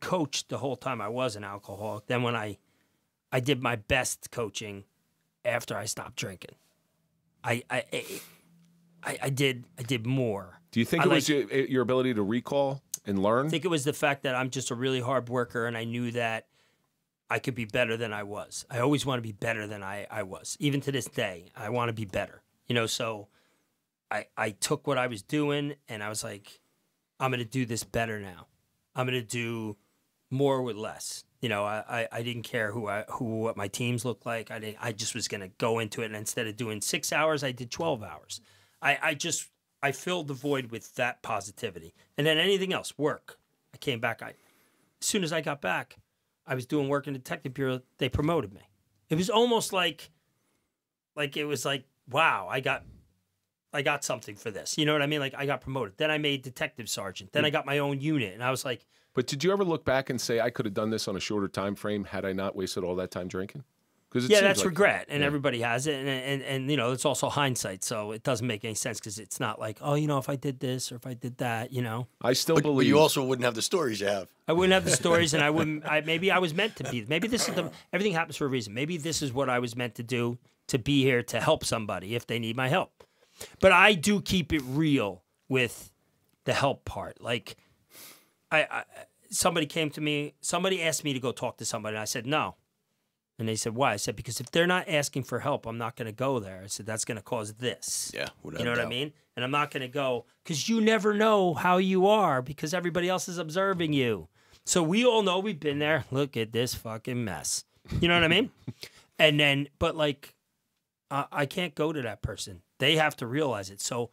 coached the whole time I was an alcoholic. Then when I did my best coaching after I stopped drinking, I did more. Do you think it was your ability to recall and learn? I think it was the fact that I'm just a really hard worker, and I knew that I could be better than I was. I always want to be better than I was. Even to this day, I want to be better. You know, so I took what I was doing, and I was like, I'm going to do this better now. I'm going to do more with less. You know, I didn't care what my teams looked like. I just was going to go into it, and instead of doing 6 hours, I did 12 hours. I filled the void with that positivity. And then anything else, work. I came back. As soon as I got back, I was doing work in the Detective Bureau. They promoted me. It was almost like it was like, wow, I got something for this. You know what I mean? Like, I got promoted. Then I made detective sergeant. Then I got my own unit. And I was like... But did you ever look back and say, I could have done this on a shorter time frame had I not wasted all that time drinking? Yeah, that's regret, and everybody has it, and you know, it's also hindsight, so it doesn't make any sense because it's not like, oh, you know, if I did this or if I did that, you know. I still believe. But you also wouldn't have the stories you have. I wouldn't have the stories, and I wouldn't. Maybe I was meant to be. Maybe this is everything happens for a reason. Maybe this is what I was meant to do, to be here to help somebody if they need my help. But I do keep it real with the help part. Like, somebody came to me, somebody asked me to go talk to somebody, and I said no. And they said, why? I said, because if they're not asking for help, I'm not going to go there. I said, that's going to cause this. Yeah. You know what I mean? And I'm not going to go because you never know how you are because everybody else is observing you. So we all know we've been there. Look at this fucking mess. You know what I mean? And then, but like, I can't go to that person. They have to realize it. So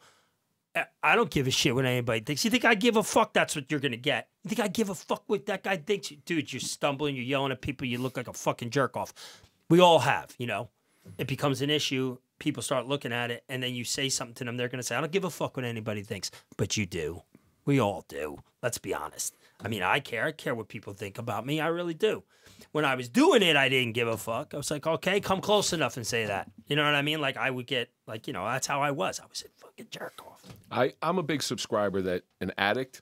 I don't give a shit what anybody thinks. You think I give a fuck? That's what you're going to get. You think I give a fuck what that guy thinks? Dude, you're stumbling, you're yelling at people, you look like a fucking jerk off. We all have, you know. It becomes an issue. People start looking at it, and then you say something to them, they're going to say, I don't give a fuck what anybody thinks. But you do. We all do. Let's be honest. I mean, I care. I care what people think about me. I really do. When I was doing it, I didn't give a fuck. I was like, okay, come close enough and say that. You know what I mean? Like, I would get, like, you know, that's how I was. I was a fucking jerk off. I'm a big subscriber that an addict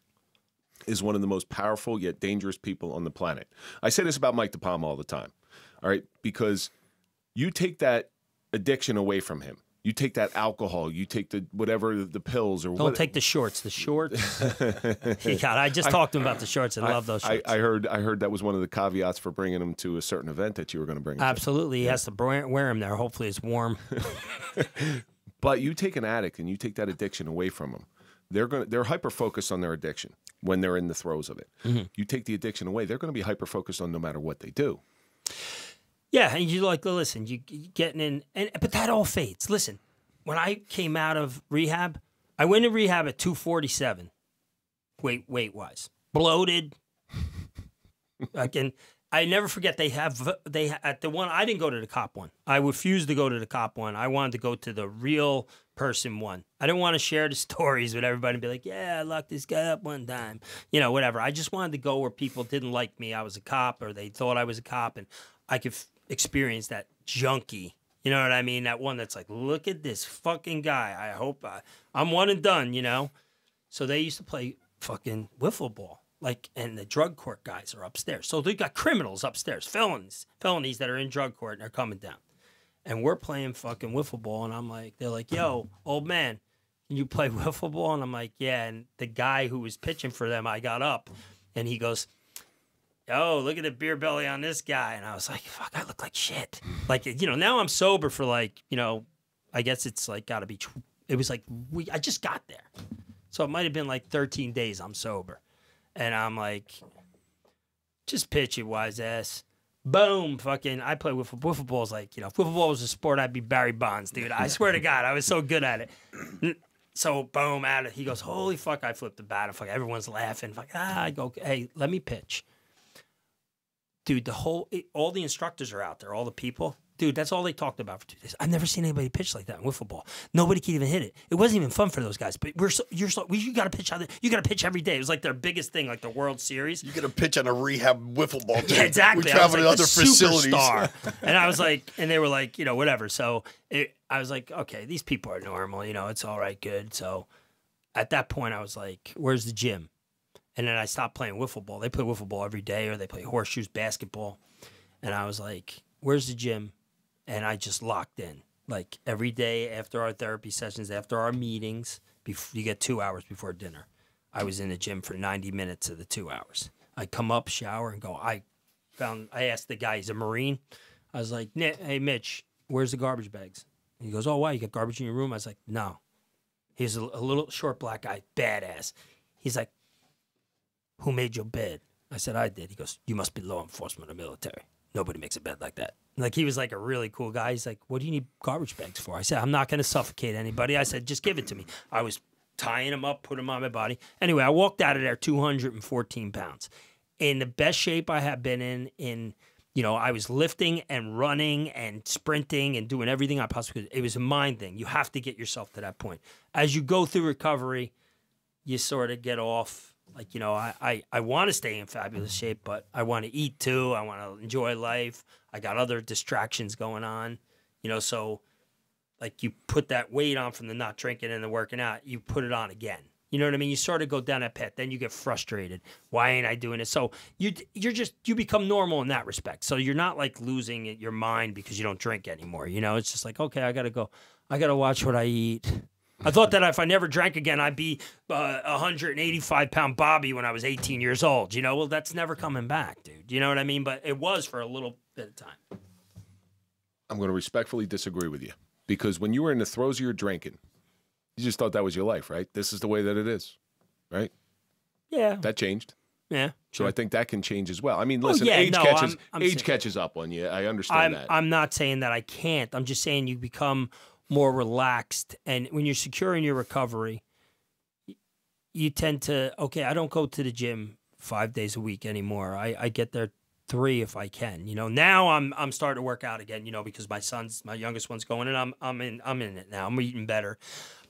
is one of the most powerful yet dangerous people on the planet. I say this about Mike DePalma all the time, all right? Because you take that addiction away from him. You take that alcohol, you take the whatever, the pills or Don't take the shorts. The shorts. God, I just talked to him about the shorts. I love those shorts. I heard that was one of the caveats for bringing him to a certain event that you were going to bring him Absolutely. To. He has to wear him there. Hopefully it's warm. But you take an addict and you take that addiction away from them. They're hyper focused on their addiction when they're in the throes of it. Mm-hmm. You take the addiction away, they're going to be hyper focused on no matter what they do. Yeah, and you like, listen, you getting in, but that all fades. Listen, when I came out of rehab, I went to rehab at 247, weight wise, bloated, I never forget they at the one I didn't go to the cop one. I refused to go to the cop one. I wanted to go to the real person one. I didn't want to share the stories with everybody and be like, yeah, I locked this guy up one time. You know, whatever. I just wanted to go where people didn't like me. I was a cop or they thought I was a cop and I could experience that junkie. You know what I mean? That one that's like, look at this fucking guy. I hope I'm one and done, you know? So they used to play fucking wiffle ball. Like, and the drug court guys are upstairs. So they got criminals upstairs, felonies that are in drug court and they're coming down. And we're playing fucking wiffle ball. And I'm like, they're like, yo, old man, can you play wiffle ball? And I'm like, yeah. And the guy who was pitching for them, I got up and he goes, yo, look at the beer belly on this guy. And I was like, fuck, I look like shit. Like, you know, now I'm sober for like, you know, I guess it's like got to be, it was like, I just got there. So it might have been like 13 days I'm sober. And I'm like, just pitch it, wise ass. Boom, fucking, I play wiffle ball's like, you know, if wiffle ball was a sport, I'd be Barry Bonds, dude. I swear to God, I was so good at it. So, boom, at it. He goes, holy fuck, I flipped the bat. Fuck, everyone's laughing. Fuck, I go, hey, let me pitch. Dude, all the instructors are out there, all the people. Dude, that's all they talked about for 2 days. I've never seen anybody pitch like that in wiffle ball. Nobody could even hit it. It wasn't even fun for those guys. But you got to pitch you got to pitch every day. It was like their biggest thing, like the World Series. You got to pitch on a rehab wiffle ball team. Yeah, exactly. We travel to like other facilities. And I was like, and they were like, you know, whatever. So I was like, okay, these people are normal. You know, it's all right, good. So at that point, I was like, where's the gym? And then I stopped playing wiffle ball. They play wiffle ball every day, or they play horseshoes, basketball. And I was like, where's the gym? And I just locked in. Like every day after our therapy sessions, after our meetings, you get 2 hours before dinner. I was in the gym for 90 minutes of the 2 hours. I come up, shower, and go. I asked the guy, he's a Marine. I was like, hey, Mitch, where's the garbage bags? He goes, oh, why? You got garbage in your room? I was like, no. He's a little short black guy, badass. He's like, who made your bed? I said, I did. He goes, you must be law enforcement or military. Nobody makes a bed like that. Like, he was like a really cool guy. He's like, what do you need garbage bags for? I said, I'm not going to suffocate anybody. I said, just give it to me. I was tying them up, putting them on my body. Anyway, I walked out of there 214 pounds. In the best shape I have been in, you know, I was lifting and running and sprinting and doing everything I possibly could. It was a mind thing. You have to get yourself to that point. As you go through recovery, you sort of get off. Like, you know, I want to stay in fabulous shape, but I want to eat too. I want to enjoy life. I got other distractions going on, you know, so like you put that weight on from the not drinking and the working out, you put it on again. You know what I mean? You sort of go down that path. Then you get frustrated. Why ain't I doing it? So you become normal in that respect. So you're not like losing your mind because you don't drink anymore. You know, it's just like, okay, I got to go. I got to watch what I eat. I thought that if I never drank again, I'd be 185-pound Bobby when I was 18 years old. You know, well, that's never coming back, dude. You know what I mean? But it was for a little bit of time. I'm going to respectfully disagree with you because when you were in the throes of your drinking, you just thought that was your life, right? This is the way that it is, right? Yeah. That changed. Yeah. So I think that can change as well. I mean, listen, age catches up on you. I understand that. I'm not saying that I can't. I'm just saying you become more relaxed. And when you're secure in your recovery, you tend to, okay, I don't go to the gym 5 days a week anymore. I get there 3 if I can. You know, now I'm starting to work out again, you know, because my youngest one's going and I'm in it now. I'm eating better.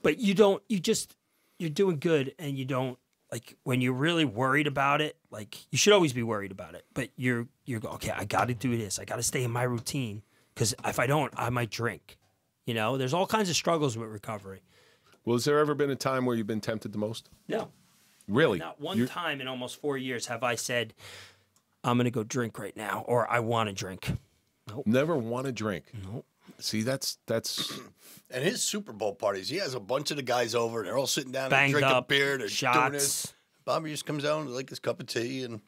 But you're doing good, and you don't, like, when you're really worried about it, like, you should always be worried about it. But you're okay, I got to do this. I got to stay in my routine, because if I don't, I might drink. You know, there's all kinds of struggles with recovery. Well, has there ever been a time where you've been tempted the most? No. Really? Not one time in almost 4 years have I said, I'm going to go drink right now, or I want to drink. Nope. Never want to drink? Nope. See, that's... And his Super Bowl parties, he has a bunch of the guys over, and they're all sitting down and Banged drinking up, beer. They're shots. doing this. Bobby just comes out and like his cup of tea and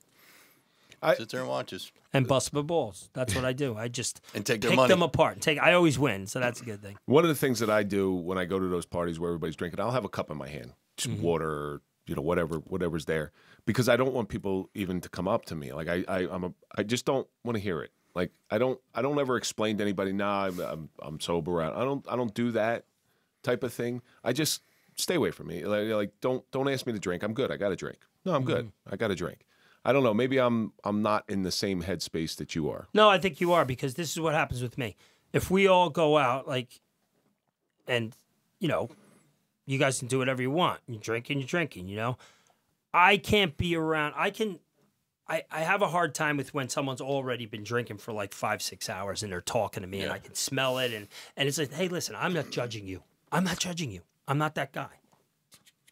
sits there and watches. And bust my balls. That's what I do. I just and take their pick money. them apart. I always win, so that's a good thing. One of the things that I do when I go to those parties where everybody's drinking, I'll have a cup in my hand, just water, or, you know, whatever's there, because I don't want people even to come up to me. Like I just don't want to hear it. Like I don't ever explain to anybody, nah, I'm sober. I don't do that type of thing. I just stay away from me. Like don't ask me to drink. I'm good. I got to drink. No, I'm good. I got to drink. I don't know. Maybe I'm not in the same headspace that you are. No, I think you are, because this is what happens with me. If we all go out, like, and, you know, you guys can do whatever you want. You're drinking, you know. I can't be around. I have a hard time with when someone's already been drinking for like 5-6 hours and they're talking to me and I can smell it. And it's like, hey, listen, I'm not judging you. I'm not judging you. I'm not that guy.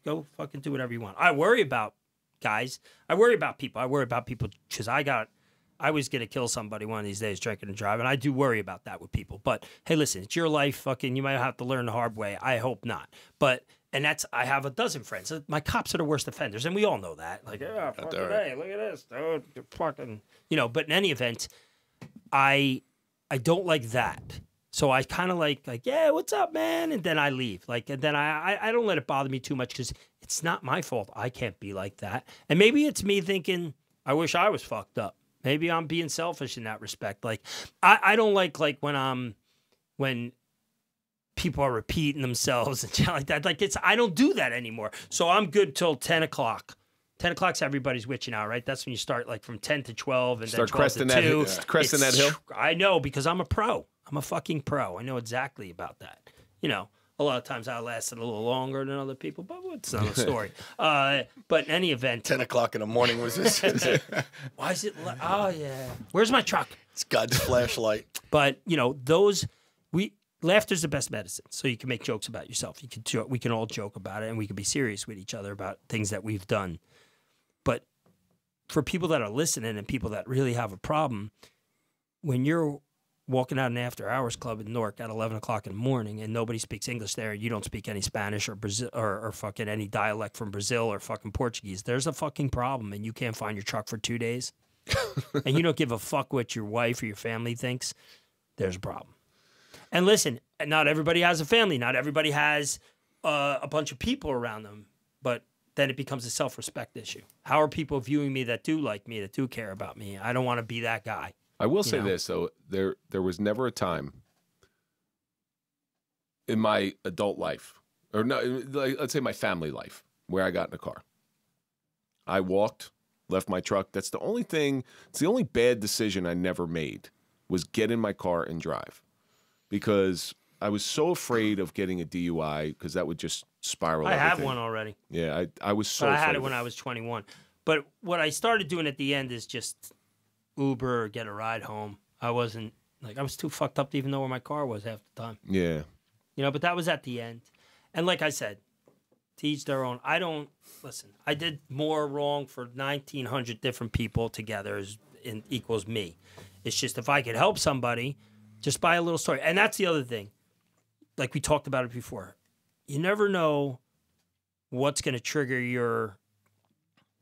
Go fucking do whatever you want. I worry about guys. I worry about people. I worry about people because I was going to kill somebody one of these days drinking and driving. I do worry about that with people. But hey, listen, it's your life. Fucking, you might have to learn the hard way. I hope not. But, and I have a dozen friends. My cops are the worst offenders. And we all know that. Like, yeah, fucking, hey, look at this, dude. You're fucking, you know, but in any event, I don't like that. So I kind of like, yeah, what's up, man? And then I leave. Like, and then I don't let it bother me too much because it's not my fault. I can't be like that. And maybe it's me thinking, I wish I was fucked up. Maybe I'm being selfish in that respect. Like, I don't like when people are repeating themselves and shit like that. Like, I don't do that anymore. So I'm good till 10 o'clock. 10 o'clock's everybody's witching out, right? That's when you start, like, from 10 to 12 and start then 12 cresting to 2. Cresting that hill. I know, because I'm a pro. I'm a fucking pro. I know exactly about that. You know, a lot of times I lasted a little longer than other people, but it's another story. But in any event. 10 o'clock in the morning was this. Why is it? Oh, yeah. Where's my truck? It's God's flashlight. But, you know, laughter's the best medicine. So you can make jokes about yourself. We can all joke about it, and we can be serious with each other about things that we've done. But for people that are listening and people that really have a problem, when you're walking out an after-hours club in Newark at 11 o'clock in the morning and nobody speaks English there and you don't speak any Spanish or Brazil or fucking any dialect from Brazil or fucking Portuguese, there's a fucking problem, and you can't find your truck for 2 days and you don't give a fuck what your wife or your family thinks, there's a problem. And listen, not everybody has a family. Not everybody has a bunch of people around them, but then it becomes a self-respect issue. How are people viewing me that do like me, that do care about me? I don't want to be that guy. I will say this, though. There was never a time in my adult life, or no, let's say my family life, where I got in a car. I walked, left my truck. That's the only thing, it's the only bad decision I never made, was get in my car and drive. Because I was so afraid of getting a DUI, because that would just spiral everything. I have one already. Yeah, I was so afraid. I had it when I was 21. But what I started doing at the end is just Uber or get a ride home. I was too fucked up to even know where my car was half the time. Yeah. You know, but that was at the end. And like I said, to each their own. I did more wrong for 1,900 different people together equals me. It's just if I could help somebody, just by a little story. And that's the other thing. Like we talked about it before. You never know what's going to trigger your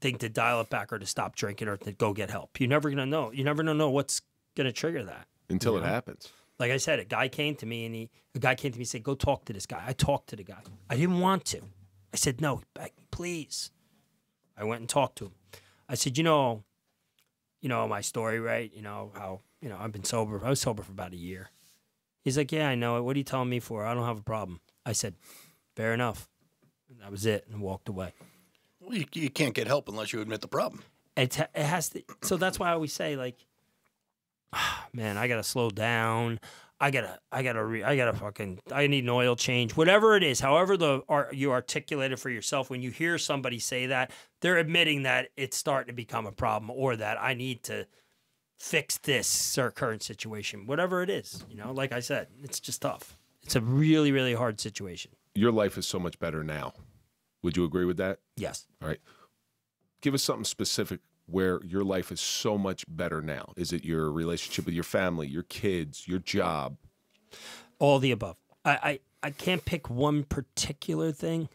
thing to dial it back or to stop drinking or to go get help. You're never going to know. You never know what's going to trigger that. Until it happens. Like I said, a guy came to me and said, go talk to this guy. I talked to the guy. I didn't want to. I said, no, please. I went and talked to him. I said, you know my story, right? You know, how, I've been sober. I was sober for about a year. He's like, yeah, I know it. What are you telling me for? I don't have a problem. I said, fair enough. And that was it, and walked away. Well, you can't get help unless you admit the problem. It has to. So that's why I always say, like, man, I gotta slow down. I need an oil change. Whatever it is, however you articulate it for yourself, when you hear somebody say that, they're admitting that it's starting to become a problem, or that I need to fix this current situation. Whatever it is, like I said, it's just tough. It's a really, really hard situation. Your life is so much better now. Would you agree with that? Yes. All right. Give us something specific where your life is so much better now. Is it your relationship with your family, your kids, your job? All the above. I can't pick one particular thing.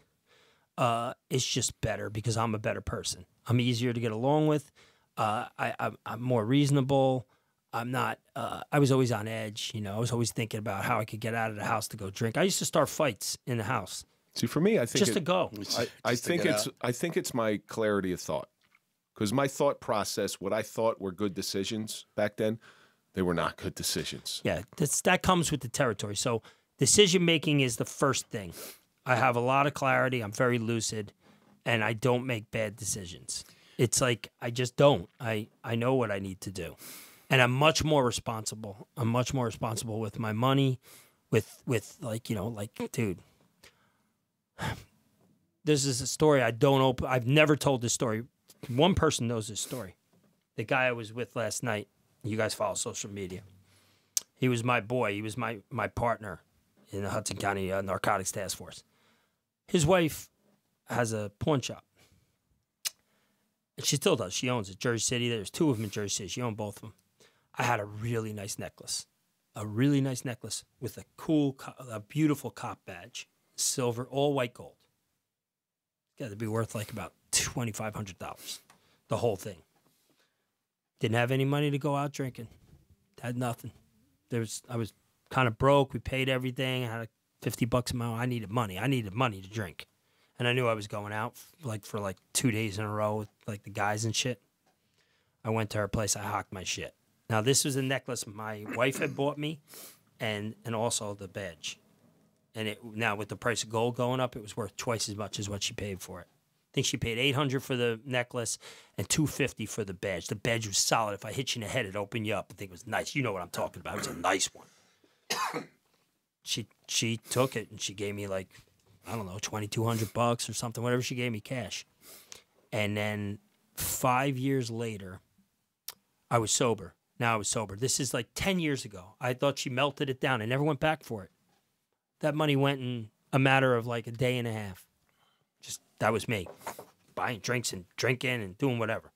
It's just better because I'm a better person. I'm easier to get along with. I'm more reasonable. I'm not, I was always on edge. I was always thinking about how I could get out of the house to go drink. I used to start fights in the house. See, for me, I think just to go. I think it's my clarity of thought. Because my thought process, what I thought were good decisions back then, they were not good decisions. Yeah, that comes with the territory. So decision making is the first thing. I have a lot of clarity. I'm very lucid, and I don't make bad decisions. It's like I just don't. I know what I need to do, and I'm much more responsible. I'm much more responsible with my money, with like, you know, like, dude. This is a story I don't open. I've never told this story. One person knows this story. The guy I was with last night. You guys follow social media. He was my boy. He was my partner in the Hudson County Narcotics Task Force. His wife has a pawn shop. And she still does. She owns it. Jersey City. There's two of them in Jersey City. She owned both of them. I had a really nice necklace. A really nice necklace with a beautiful cop badge. Silver, all white gold. Got to be worth like about $2,500. The whole thing. Didn't have any money to go out drinking. Had nothing. I was kind of broke. We paid everything. I had $50 a month. I needed money. I needed money to drink. And I knew I was going out for 2 days in a row with like the guys and shit. I went to her place. I hocked my shit. Now, this was a necklace my wife had bought me and also the badge. And now with the price of gold going up, it was worth twice as much as what she paid for it. I think she paid $800 for the necklace and $250 for the badge. The badge was solid. If I hit you in the head, it'd open you up. I think it was nice. You know what I'm talking about. It was a nice one. She took it and she gave me like, I don't know, $2,200 or something, whatever she gave me cash. And then 5 years later, I was sober. Now I was sober. This is like 10 years ago. I thought she melted it down. I never went back for it. That money went in a matter of like a day and a half. Just, that was me. Buying drinks and drinking and doing whatever.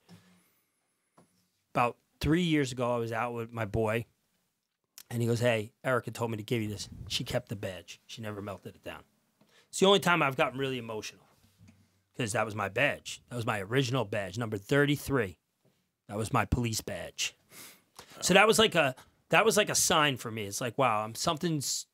About 3 years ago, I was out with my boy. And he goes, hey, Erica told me to give you this. She kept the badge. She never melted it down. It's the only time I've gotten really emotional. Because that was my badge. That was my original badge, number 33. That was my police badge. So that was like a sign for me. It's like, wow, something's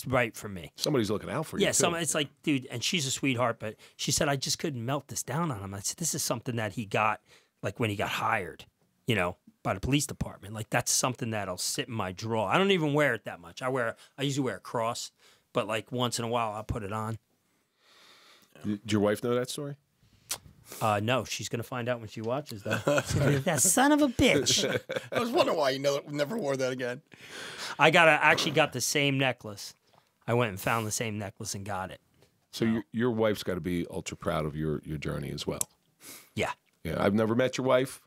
right for me. Somebody's looking out for you. Yeah, it's like, dude, and she's a sweetheart, but she said I just couldn't melt this down on him. I said, this is something that he got like when he got hired, you know, by the police department. Like that's something that'll sit in my drawer. I don't even wear it that much. I usually wear a cross, but like once in a while I'll put it on. Did your wife know that story? No, she's gonna find out when she watches though. That son of a bitch. I was wondering why you never wore that again. I actually got the same necklace. I went and found the same necklace and got it. So your wife's got to be ultra proud of your journey as well. Yeah. Yeah, I've never met your wife.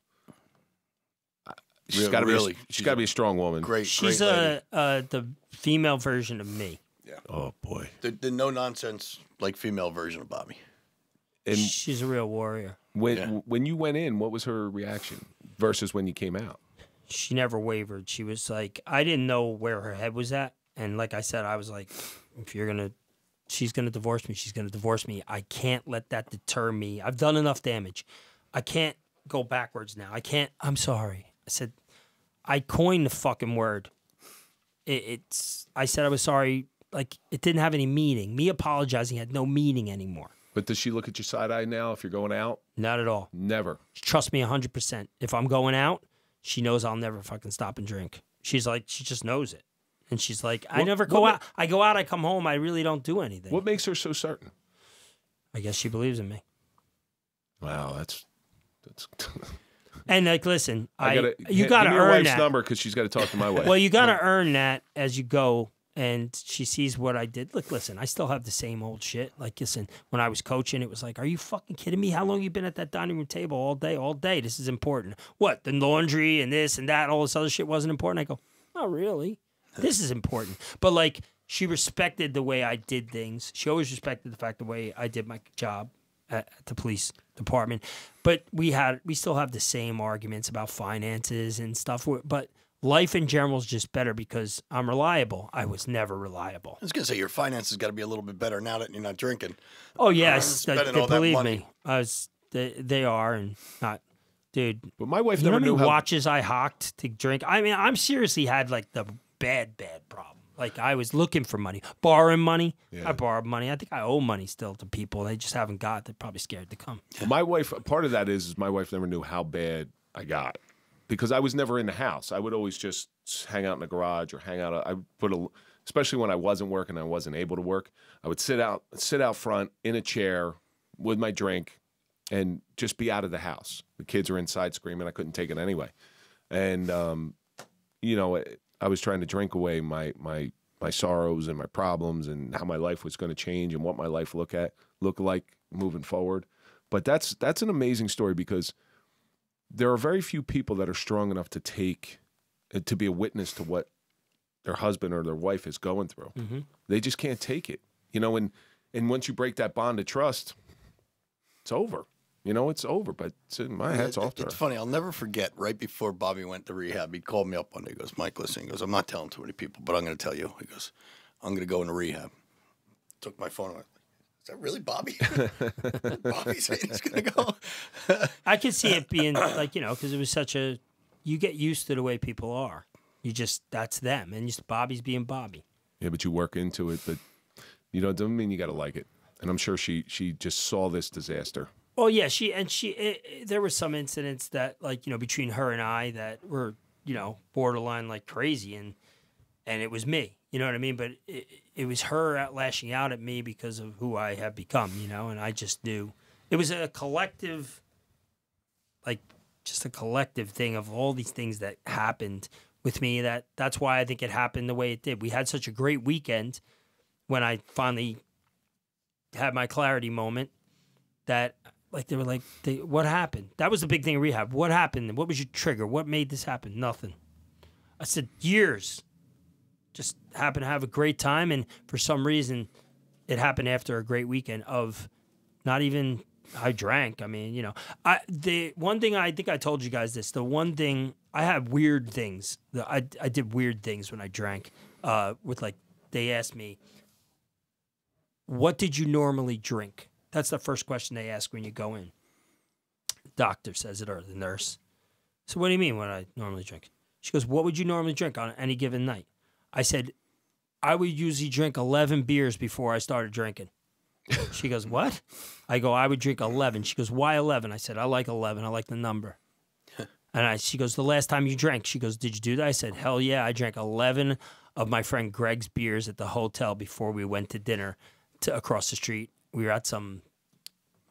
She's got to be. She's got to be a strong woman. She's lady. The female version of me. Yeah. Oh boy. The no nonsense like female version of Bobby. And she's a real warrior. When you went in, what was her reaction versus when you came out? She never wavered. She was like, I didn't know where her head was at, and like I said, I was like, she's gonna divorce me. She's gonna divorce me. I can't let that deter me. I've done enough damage. I can't go backwards now. I can't. I'm sorry. I said, I coined the fucking word. I said I was sorry. Like it didn't have any meaning. Me apologizing had no meaning anymore. But does she look at you side-eye now if you're going out? Not at all. Never. Trust me 100%. If I'm going out, she knows I'll never fucking stop and drink. She's like, she just knows it. And she's like, I never go out. I go out, I come home, I really don't do anything. What makes her so certain? I guess she believes in me. Wow, that's And like, listen, you got to to earn wife's that. number because she's got to talk to my wife. Well, you got to earn that as you go. And she sees what I did. Look, listen, I still have the same old shit. Like, listen, when I was coaching, it was like, are you fucking kidding me? How long you been at that dining room table all day? All day. This is important. What? The laundry and this and that, all this other shit wasn't important? I go, not really. This is important. But like, she respected the way I did things. She always respected the fact the way I did my job at the police department. But we still have the same arguments about finances and stuff. But life in general is just better because I'm reliable. I was never reliable. I was going to say, your finances got to be a little bit better now that you're not drinking. Oh, yes. Spending all that Believe money. me. They are, and not, dude. But my wife You know never how knew many how. watches I hocked to drink? I mean, I'm seriously had like the bad problem. Like I was looking for money, borrowing money. Yeah. I borrowed money. I think I owe money still to people. They just haven't got. They're probably scared to come. Well, my wife, part of that is my wife never knew how bad I got because I was never in the house. I would always just hang out in the garage or hang out. Especially when I wasn't working, I wasn't able to work. I would sit out front in a chair with my drink, and just be out of the house. The kids are inside screaming. I couldn't take it anyway. And, you know, I was trying to drink away my sorrows and my problems and how my life was going to change and what my life look like moving forward. But that's an amazing story, because there are very few people that are strong enough to be a witness to what their husband or their wife is going through. Mm-hmm. They just can't take it, you know. And once you break that bond of trust, it's over. You know, it's over. But my hat's off to her. It's funny. I'll never forget. Right before Bobby went to rehab, he called me up one day. He goes, "Mike, listen." He goes, "I'm not telling too many people, but I'm going to tell you." He goes, "I'm going to go into rehab." Took my phone. I went, "Is that really Bobby?" Bobby saying he's going to go. I could see it being like, you know, because it was such a. You get used to the way people are. You just, that's them, and just Bobby's being Bobby. Yeah, but you work into it, but you know, it doesn't mean you got to like it. And I'm sure she just saw this disaster. Oh yeah, there were some incidents that, like, you know, between her and I that were, you know, borderline like crazy, and it was me, you know what I mean? But it was her lashing out at me because of who I have become, you know, and I just knew it was a collective, like just a collective thing of all these things that happened with me. That's why I think it happened the way it did. We had such a great weekend when I finally had my clarity moment that, like, they were like, what happened? That was the big thing in rehab. What happened? What was your trigger? What made this happen? Nothing. I said, years. Just happened to have a great time, and for some reason, it happened after a great weekend of not even, I drank. I mean, you know, the one thing, I think I told you guys this, the one thing, I had weird things. I did weird things when I drank, with, like, they asked me, what did you normally drink? That's the first question they ask when you go in. Doctor says it, or the nurse. So what do you mean what I normally drink? She goes, what would you normally drink on any given night? I said, I would usually drink 11 beers before I started drinking. She goes, what? I go, I would drink 11. She goes, why 11? I said, I like 11. I like the number. And she goes, the last time you drank, she goes, did you do that? I said, hell yeah. I drank 11 of my friend Greg's beers at the hotel before we went to dinner across the street. We were at some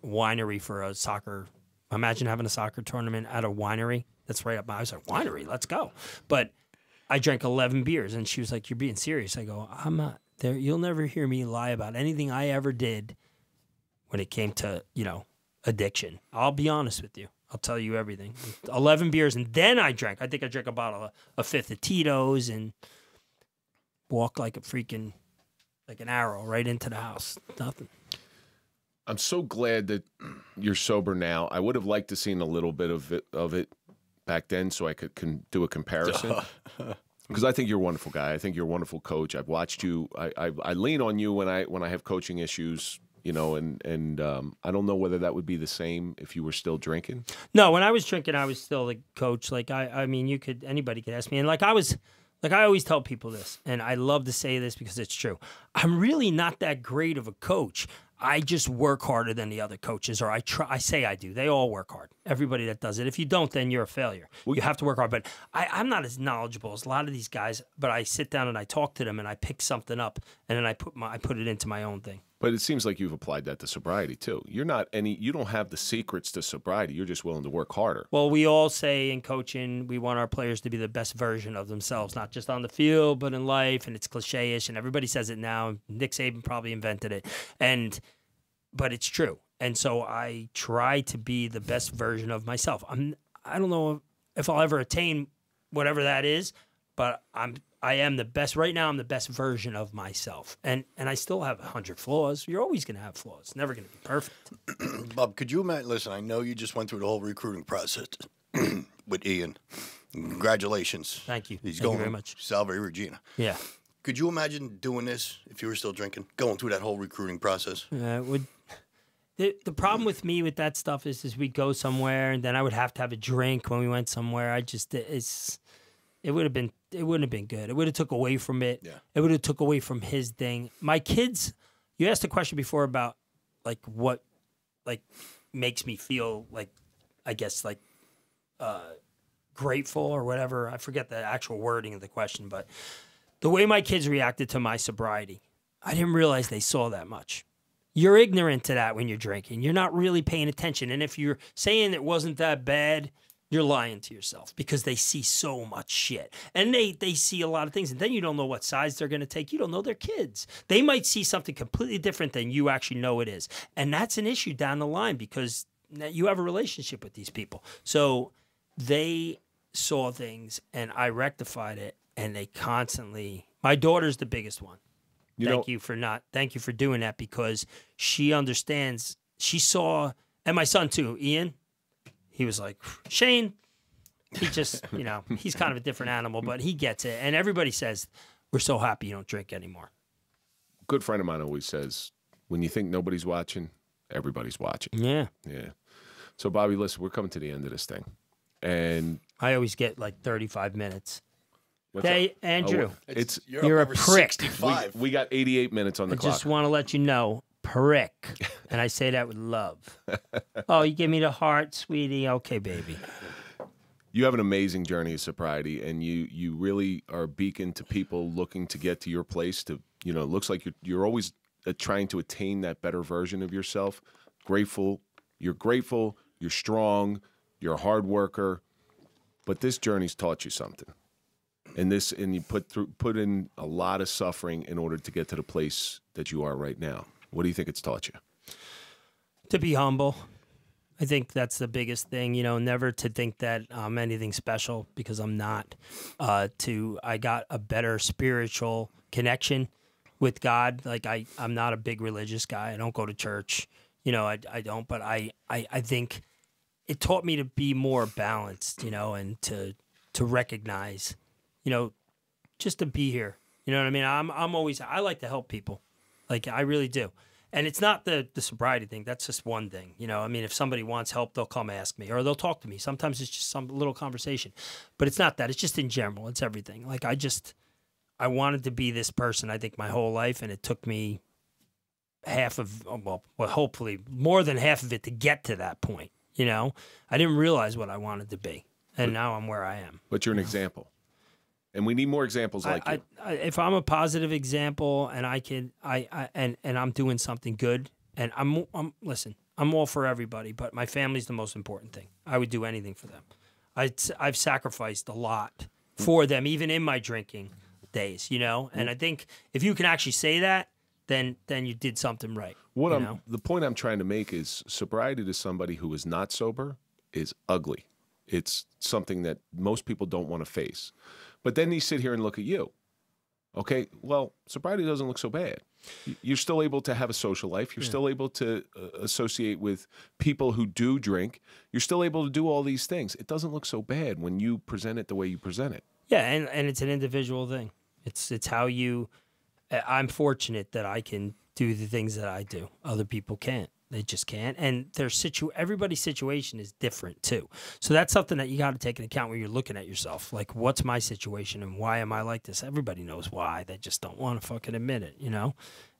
winery for a soccer. Imagine having a soccer tournament at a winery. That's right up my. I was like, winery, let's go. But I drank 11 beers, and she was like, you're being serious. I go, I'm not there. You'll never hear me lie about anything I ever did when it came to, you know, addiction. I'll be honest with you. I'll tell you everything. 11 beers, and then I drank. I think I drank a bottle, a fifth of Tito's, and walked like a freaking, like an arrow right into the house. Nothing. I'm so glad that you're sober now. I would have liked to seen a little bit of it back then, so I could do a comparison. Because I think you're a wonderful guy. I think you're a wonderful coach. I've watched you. I lean on you when I have coaching issues. You know, and I don't know whether that would be the same if you were still drinking. No, when I was drinking, I was still the coach. Like I mean, anybody could ask me, and like I always tell people this, and I love to say this because it's true. I'm really not that great of a coach. I just work harder than the other coaches, or I say I do. They all work hard. Everybody that does it. If you don't, then you're a failure. You have to work hard. But I'm not as knowledgeable as a lot of these guys, but I sit down and I talk to them and I pick something up, and then I put it into my own thing. But it seems like you've applied that to sobriety too. You don't have the secrets to sobriety. You're just willing to work harder. Well, we all say in coaching, we want our players to be the best version of themselves, not just on the field, but in life. And it's cliche-ish, and everybody says it now. Nick Saban probably invented it, but it's true. And so I try to be the best version of myself. I don't know if I'll ever attain whatever that is, but I am the best. Right now, I'm the best version of myself. And I still have 100 flaws. You're always going to have flaws. It's never going to be perfect. Bob, could you imagine? Listen, I know you just went through the whole recruiting process with Ian. Congratulations. Thank you. He's Thank going you very much. Salve Regina. Yeah. Could you imagine doing this if you were still drinking, going through that whole recruiting process? It would. The problem with me with that stuff is we'd go somewhere, and then I would have to have a drink when we went somewhere. It wouldn't have been good. It would have took away from it. Yeah. It would have took away from his thing. My kids, you asked a question before about like what like makes me feel like, I guess, like grateful or whatever. I forget the actual wording of the question, but the way my kids reacted to my sobriety, I didn't realize they saw that much. you're ignorant to that when you're drinking. You're not really paying attention. And if you're saying it wasn't that bad, you're lying to yourself because they see so much shit. And they see a lot of things. And then you don't know what sides they're going to take. You don't know their kids. They might see something completely different than you actually know it is. And that's an issue down the line because you have a relationship with these people. So they saw things and I rectified it. And they constantly, my daughter's the biggest one. Thank you for doing that because she understands. She saw, and my son too, Ian, he was like, Shane, he just, he's kind of a different animal, but he gets it. And everybody says, we're so happy you don't drink anymore. A good friend of mine always says, when you think nobody's watching, everybody's watching. Yeah. Yeah. So, Bobby, listen, we're coming to the end of this thing. And I always get like 35 minutes. Hey, Andrew, you're a prick. 65. We got 88 minutes on the clock. I just want to let you know, prick. And I say that with love. Oh, you give me the heart, sweetie. Okay, baby. You have an amazing journey of sobriety, and you really are a beacon to people looking to get to your place. To it looks like you're always trying to attain that better version of yourself. Grateful. You're strong. You're a hard worker. But this journey's taught you something. And you put in a lot of suffering in order to get to the place that you are right now. What do you think it's taught you? To be humble. I think that's the biggest thing, never to think that I'm anything special because I'm not. I got a better spiritual connection with God. Like I'm not a big religious guy. I don't go to church. I don't, but I think it taught me to be more balanced, and to recognize, just to be here. You know what I mean? I like to help people. Like I really do. And it's not the sobriety thing. That's just one thing. I mean, if somebody wants help, they'll come ask me or they'll talk to me. Sometimes it's just some little conversation. But it's not that. It's just in general. It's everything. Like I wanted to be this person, I think, my whole life. And it took me hopefully more than half of it to get to that point. I didn't realize what I wanted to be. And now I'm where I am. But you're an example. And we need more examples like you. If I'm a positive example and and I'm doing something good, and listen, I'm all for everybody, but my family's the most important thing. I would do anything for them. I've sacrificed a lot for them, even in my drinking days, And I think if you can actually say that, then you did something right. The point I'm trying to make is sobriety to somebody who is not sober is ugly. It's something that most people don't want to face. But then you sit here and look at you. Okay, well, sobriety doesn't look so bad. You're still able to have a social life. You're still able to associate with people who do drink. You're still able to do all these things. It doesn't look so bad when you present it the way you present it. Yeah, and it's an individual thing. It's how you... I'm fortunate that I can do the things that I do. Other people can't. They just can't. And everybody's situation is different too. So that's something that you got to take into account when you're looking at yourself. Like, what's my situation and why am I like this? Everybody knows why. They just don't want to fucking admit it,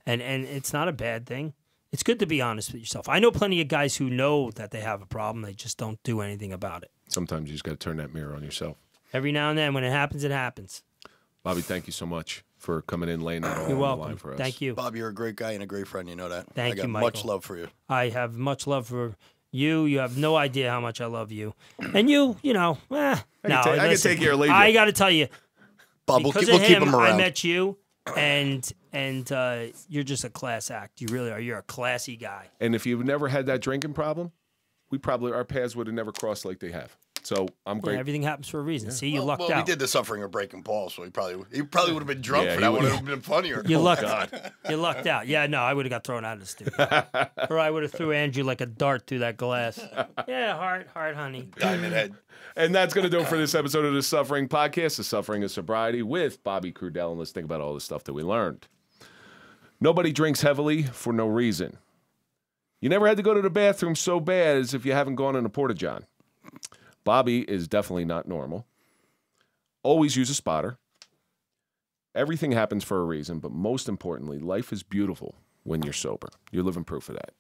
And it's not a bad thing. It's good to be honest with yourself. I know plenty of guys who know that they have a problem. They just don't do anything about it. Sometimes you just got to turn that mirror on yourself. Every now and then, when it happens, it happens. Bobby, thank you so much for coming in, laying that all You're on welcome. the line for us. Thank you. Bob, you're a great guy and a great friend. You know that. Thank you, I got Michael. much love for you. I have much love for you. You have no idea how much I love you. And I can take care of later. I got to tell you, Bob, we'll because keep of him, him around. I met you, and you're just a class act. You really are. You're a classy guy. And if you've never had that drinking problem, our paths would have never crossed like they have. So I'm great. Yeah, everything happens for a reason. Yeah. See, you lucked out. We did the suffering of breaking balls, so he probably would have been drunk for that. Would have been funnier. You lucked out. Yeah, no, I would have got thrown out of the studio, or I would have threw Andrew like a dart through that glass. Yeah, heart, honey. Diamond head. And that's going to do it for this episode of the Suffering Podcast, The Suffering of Sobriety with Bobby Crudele. And let's think about all the stuff that we learned. Nobody drinks heavily for no reason. You never had to go to the bathroom so bad as if you haven't gone in a porta-john. Bobby is definitely not normal. Always use a spotter. Everything happens for a reason, but most importantly, life is beautiful when you're sober. You're living proof of that.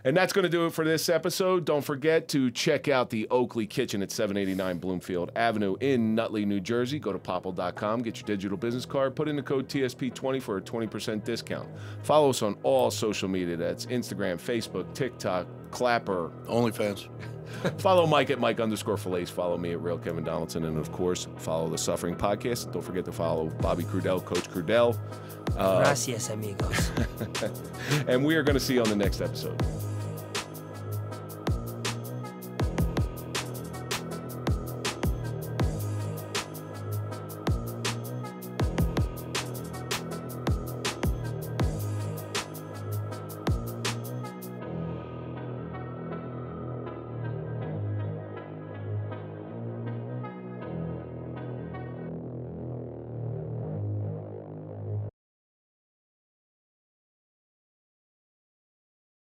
And that's going to do it for this episode. Don't forget to check out the Oakley Kitchen at 789 Bloomfield Avenue in Nutley, New Jersey. Go to popple.com, get your digital business card, put in the code TSP20 for a 20% discount. Follow us on all social media. That's Instagram, Facebook, TikTok, Clapper. OnlyFans. Follow Mike at Mike_Falaise. Follow me at Real Kevin Donaldson. And, of course, follow The Suffering Podcast. Don't forget to follow Bobby Crudele, Coach Crudele. Gracias, amigos. And we are going to see you on the next episode.